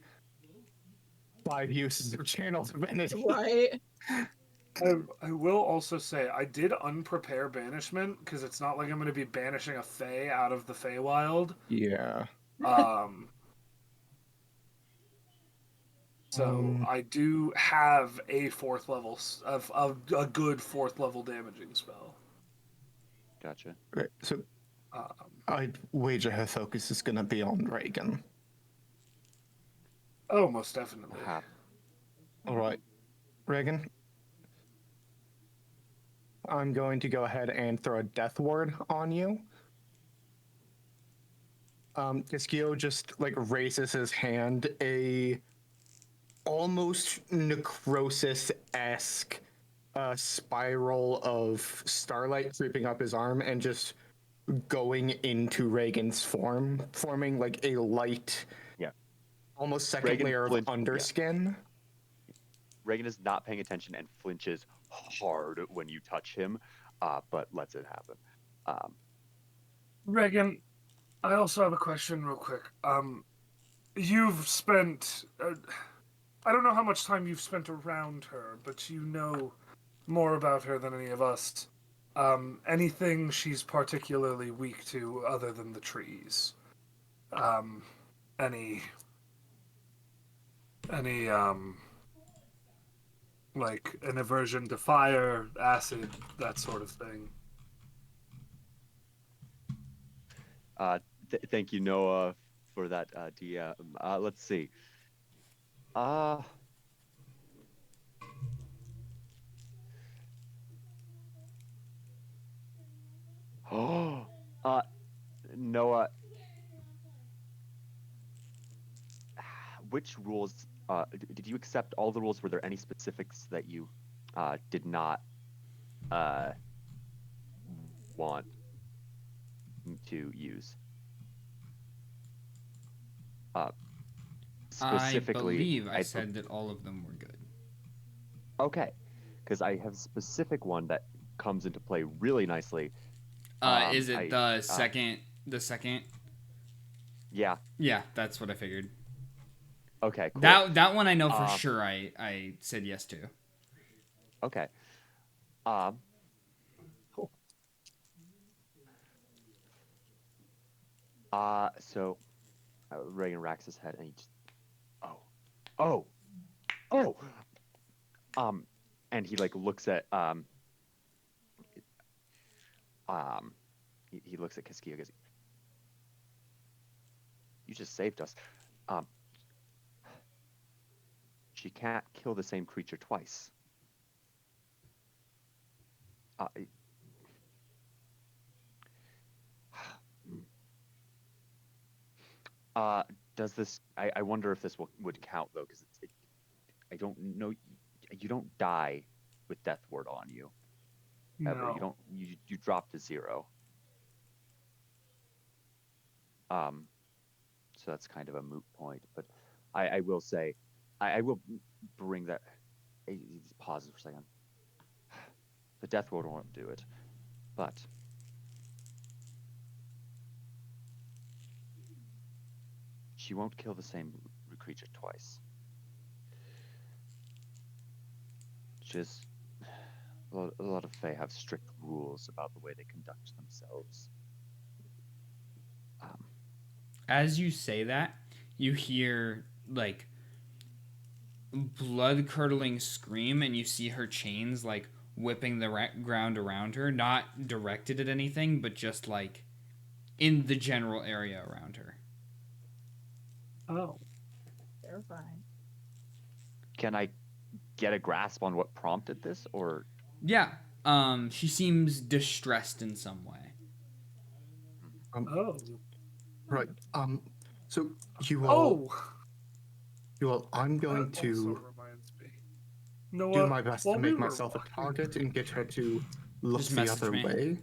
5 uses of Channel Divinity. Right. I will also say I did unprepare banishment because it's not like I'm going to be banishing a Fey out of the Feywild. Yeah. So I do have a 4th level of a good 4th level damaging spell. Gotcha. Right, so I'd wager her focus is going to be on Reaghan. Oh, most definitely. All right, Reagan. I'm going to go ahead and throw a death ward on you. Keskiyo just like raises his hand, a almost necrosis-esque spiral of starlight creeping up his arm and just going into Reagan's form, forming like a light, Yeah. almost second Reaghan layer of flinch- underskin. Reaghan is not paying attention and flinches hard when you touch him, but lets it happen. Reaghan, I also have a question real quick. You've spent... I don't know how much time you've spent around her, but you know more about her than any of us. Anything she's particularly weak to other than the trees? Any like an aversion to fire, acid, that sort of thing? Thank you, Noah, for that DM. Let's see. Noah, which rules, did you accept all the rules? Were there any specifics that you did not want to use? Specifically, I believe I said that all of them were good. Okay, because I have a specific one that comes into play really nicely. Is it the second? The second? Yeah. Yeah, that's what I figured. Okay. Cool. That one I know for sure. I said yes to. Okay. Cool. So Reaghan racks his head and he just, and he like looks at he looks at Keskiyo and goes, "You just saved us. She can't kill the same creature twice." Does this? I wonder if this would count though, because I don't know. You don't die with Death Ward on you. Ever. No. You don't. You drop to 0. So that's kind of a moot point. But I will say, I will bring that. Pause for a second. The Death Ward won't do it, but she won't kill the same creature twice. Just a lot of Fae have strict rules about the way they conduct themselves. As you say that, you hear like blood-curdling scream, and you see her chains like whipping the ground around her, not directed at anything, but just like in the general area around her. Oh. Terrifying. Can I get a grasp on what prompted this, or? Yeah. She seems distressed in some way. Oh. Right. So you all. Oh. You all. I'm going That to also reminds me. Noah, do my best to while we make were myself a walking- target and get her to look Just the message other me. way.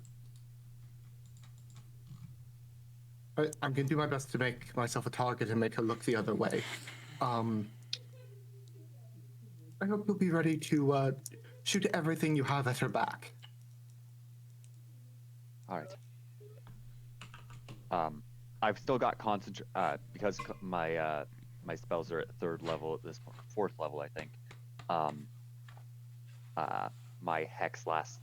I'm going to do my best to make myself a target and make her look the other way. I hope you'll be ready to shoot everything you have at her back. All right. I've still got because my my spells are at 3rd level at this point, 4th level, I think. My hex lasts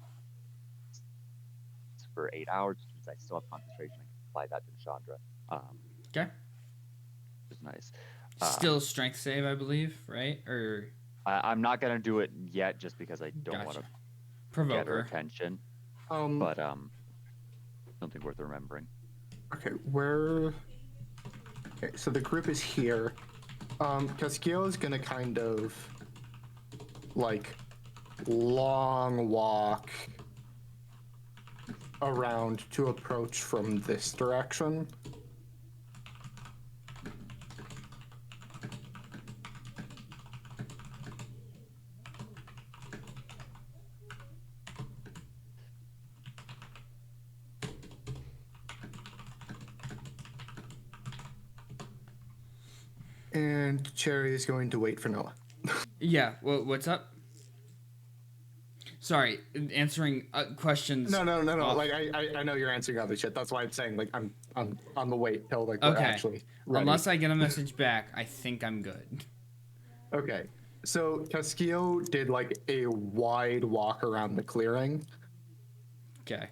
for 8 hours, which means I still have concentration. I can apply that to Chandra. Okay. Which is nice. Still strength save, I believe, right? Or I'm not gonna do it yet, just because I don't want to provoke get her her. attention. Um, But something worth remembering. Okay, okay, so the group is here. Keskiyo is gonna kind of like long walk around to approach from this direction. And Cherry is going to wait for Noah. Yeah. Well, what's up? Sorry, answering questions. No. off- Like I know you're answering other shit. That's why I'm saying like I'm on the wait till like we're Okay. actually ready. Unless I get a message back, I think I'm good. Okay. So Keskiyo did like a wide walk around the clearing. Okay.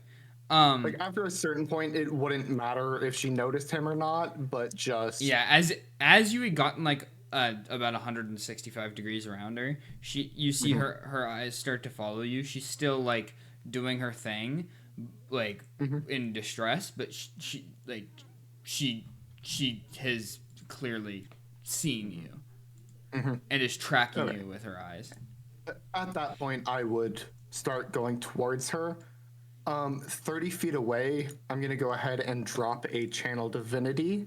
Like after a certain point, it wouldn't matter if she noticed him or not, but just Yeah, as you had gotten like about 165 degrees around her, you see her eyes start to follow you. She's still like doing her thing, like in distress, but she has clearly seen you and is tracking you with her eyes. at that point, I would start going towards her. 30 feet away, I'm gonna go ahead and drop a channel divinity.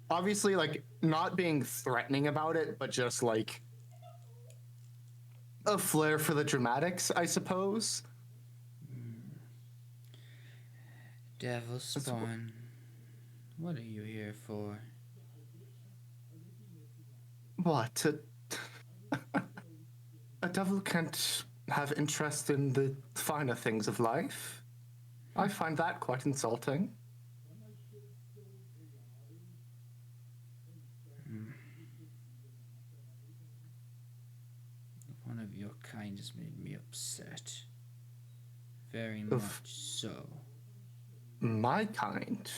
Obviously, like not being threatening about it, but just like a flair for the dramatics, I suppose. Devil spawn, what are you here for? What? A devil can't have interest in the finer things of life. I find that quite insulting. One of your kind has made me upset. Very much so. My kind.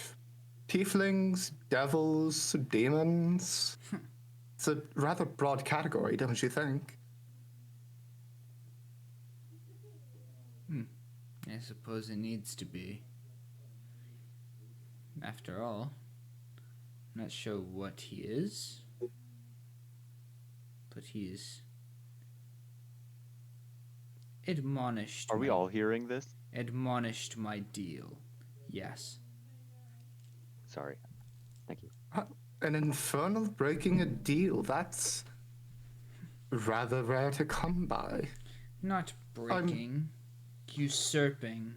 Tieflings, devils, demons. It's a rather broad category, don't you think? I suppose it needs to be. After all, I'm not sure what he is, but he is admonished. Are we all hearing this? Admonished my deal. Yes. Sorry. Thank you. An infernal breaking a deal. That's rather rare to come by. Not breaking, usurping.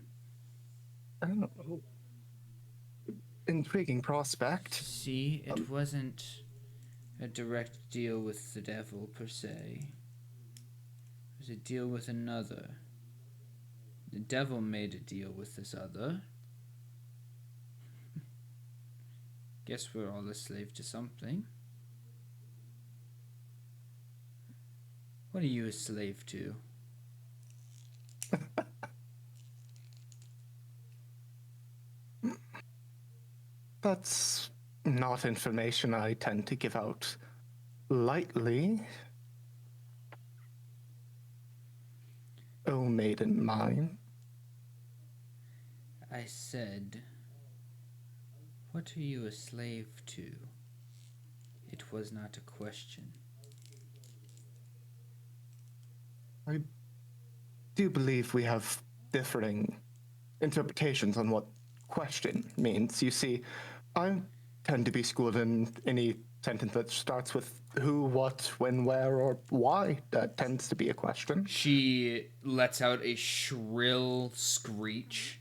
Oh. Intriguing prospect. See, it wasn't a direct deal with the devil per se. It was a deal with another. The devil made a deal with this other. Guess we're all a slave to something. What are you a slave to? That's not information I tend to give out lightly. Oh, maiden mine. I said, what are you a slave to? It was not a question. I do believe we have differing interpretations on what question means. You see, I tend to be schooled in any sentence that starts with who, what, when, where, or why. That tends to be a question. She lets out a shrill screech.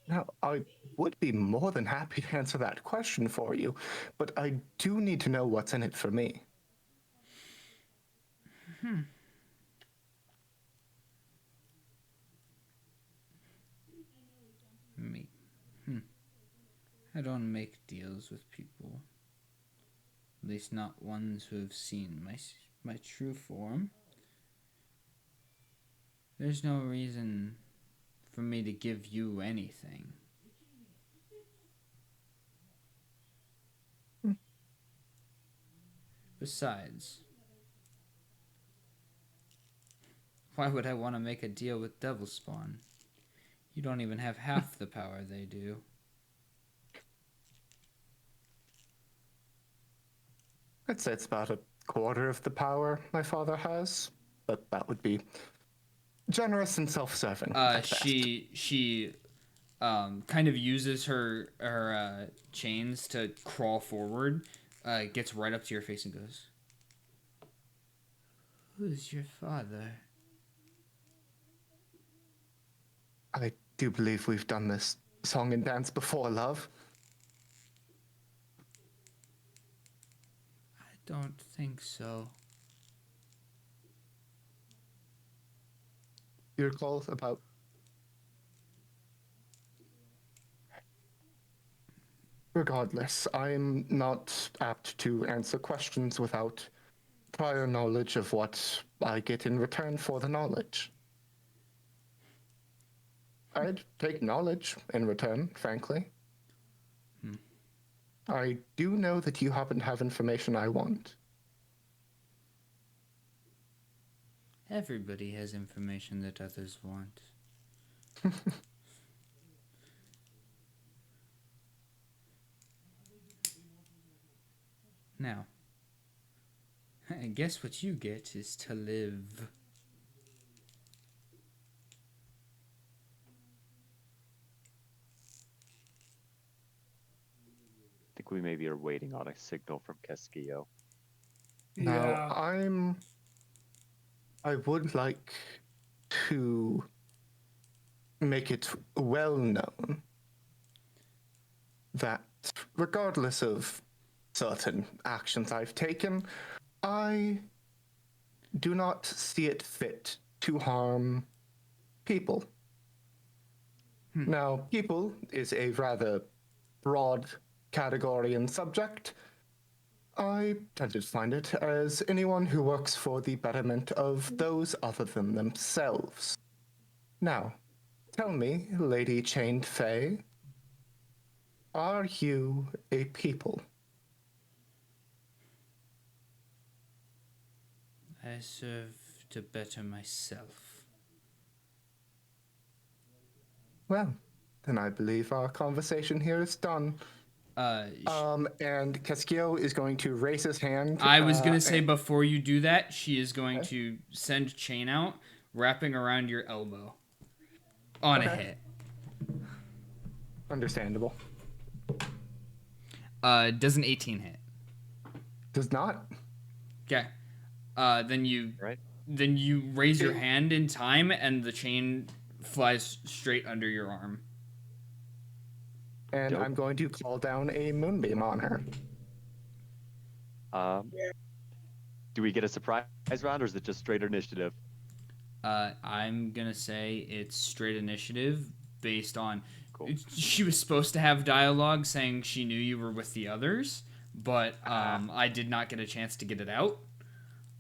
Now, I would be more than happy to answer that question for you, but I do need to know what's in it for me. Me. I don't make deals with people. At least not ones who have seen my true form. There's no reason for me to give you anything. Besides, Why would I want to make a deal with Devil Spawn? You don't even have half the power they do. I'd say it's about a quarter of the power my father has, but that would be generous and self-serving. at best. She kind of uses her chains to crawl forward, gets right up to your face and goes, "Who's your father?" I do believe we've done this song and dance before, love. I don't think so. You recall about... Regardless, I'm not apt to answer questions without prior knowledge of what I get in return for the knowledge. I'd take knowledge in return, frankly. I do know that you happen to have information I want. Everybody has information that others want. Now, I guess what you get is to live. I think we maybe are waiting on a signal from Keskiyo. Now, I would like to make it well known that regardless of certain actions I've taken, I do not see it fit to harm people. Now, people is a rather broad category and subject. I tend to find it as anyone who works for the betterment of those other than themselves. Now, tell me, Lady Chained Fae, are you a people? I serve to better myself. Well, then I believe our conversation here is done. And Keskiyo is going to raise his hand. I was gonna say before you do that, she is going to send chain out, wrapping around your elbow. On a hit. Understandable. Does an 18 hit? Does not. Okay. Then you raise your hand in time, and the chain flies straight under your arm. And I'm going to call down a moonbeam on her. Do we get a surprise round, or is it just straight initiative? I'm gonna say it's straight initiative based on. Cool. She was supposed to have dialogue saying she knew you were with the others, but I did not get a chance to get it out.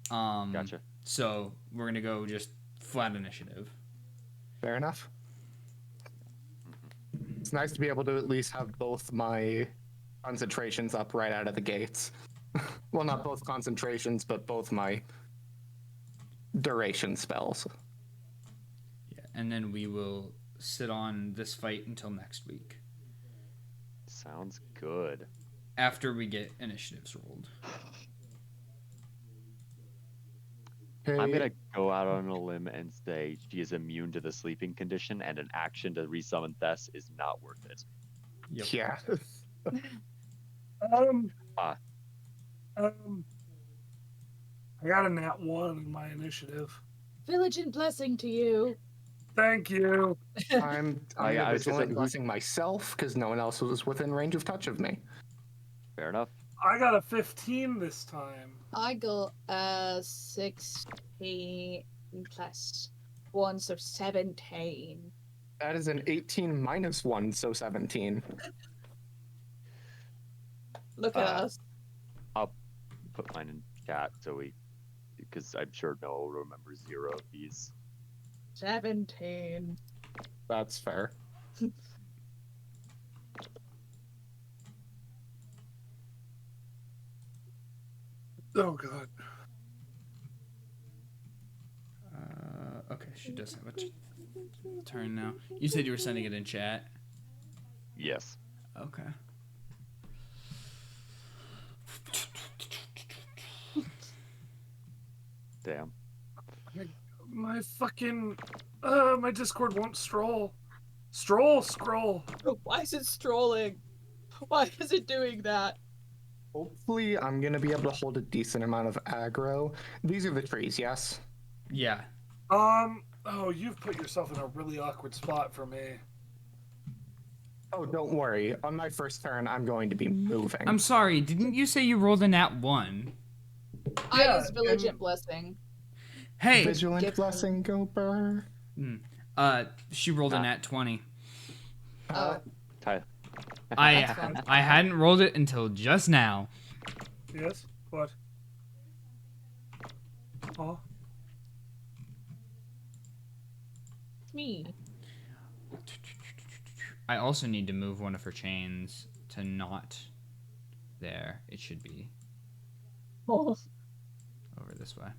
Gotcha. So we're gonna go just flat initiative. Fair enough. It's nice to be able to at least have both my concentrations up right out of the gates. Well, not both concentrations, but both my duration spells. Yeah, and then we will sit on this fight until next week. Sounds good. After we get initiatives rolled. Hey, I'm gonna go out on a limb and say she is immune to the sleeping condition, and an action to resummon Thess is not worth it. Yep. Yeah. I got a nat 1 in my initiative. Village and blessing to you. Thank you. I'm I was gonna say, blessing myself because no one else was within range of touch of me. Fair enough. I got a 15 this time. I got 16 plus 1, so 17. That is an 18 minus 1, so 17. Look at us. I'll put mine in chat because I'm sure Noah will remember 0 of these. 17. That's fair. Oh god. Okay, she does have a turn now. You said you were sending it in chat. Yes. Okay. Damn. My fucking my Discord won't scroll. Scroll. Why is it strolling? Why is it doing that? Hopefully, I'm gonna be able to hold a decent amount of aggro. These are the trees, yes? Yeah. Oh, you've put yourself in a really awkward spot for me. Oh, don't worry. On my first turn, I'm going to be moving. I'm sorry, didn't you say you rolled a nat 1? I Yeah, use Vigilant Blessing. Hey! Vigilant Give- blessing, go burr. She rolled a nat 20. Oh, Tyler. I fine. I hadn't rolled it until just now. Yes? What? Oh. it's me. I also need to move one of her chains to not there. It should be Oh. over this way.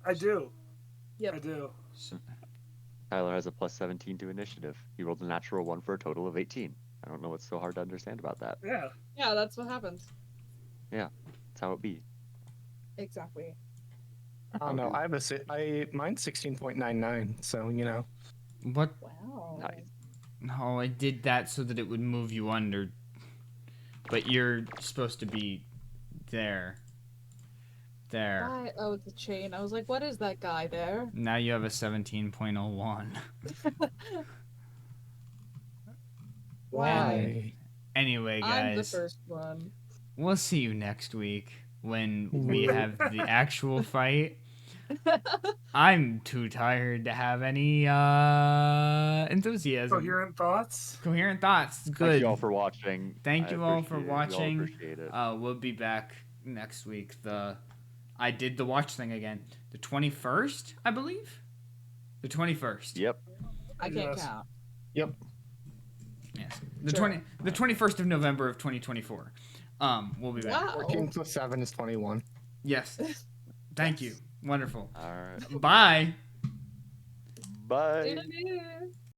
I do. Yep. I do. So, Tyler has a plus 17 to initiative. He rolled a natural 1 for a total of 18. I don't know what's so hard to understand about that. Yeah. Yeah, that's what happens. That's how it be. Exactly. Oh no, I have mine's 16.99, so you know. what? Wow. Nice. No, I did that so that it would move you under. But you're supposed to be there. There. Why? Oh, it's a chain. I was like, what is that guy there? Now you have a 17.01. Why? Anyway, I'm the guys, first one. we'll see you next week when we have the actual fight. I'm too tired to have any enthusiasm. Coherent thoughts? Coherent thoughts. Good. Thank you all for watching. Thank I you all for appreciate it. You all watching. appreciate it. We'll be back next week. I did the watch thing again. The 21st, I believe. The 21st. Yep. I can't Yes. count. Yep. Yes. The Sure. 21st of November of 2024. We'll be back. Wow. 14 plus 7 is 21. Yes. Thank you. Wonderful. All right. Bye. Bye. Doo-doo-doo.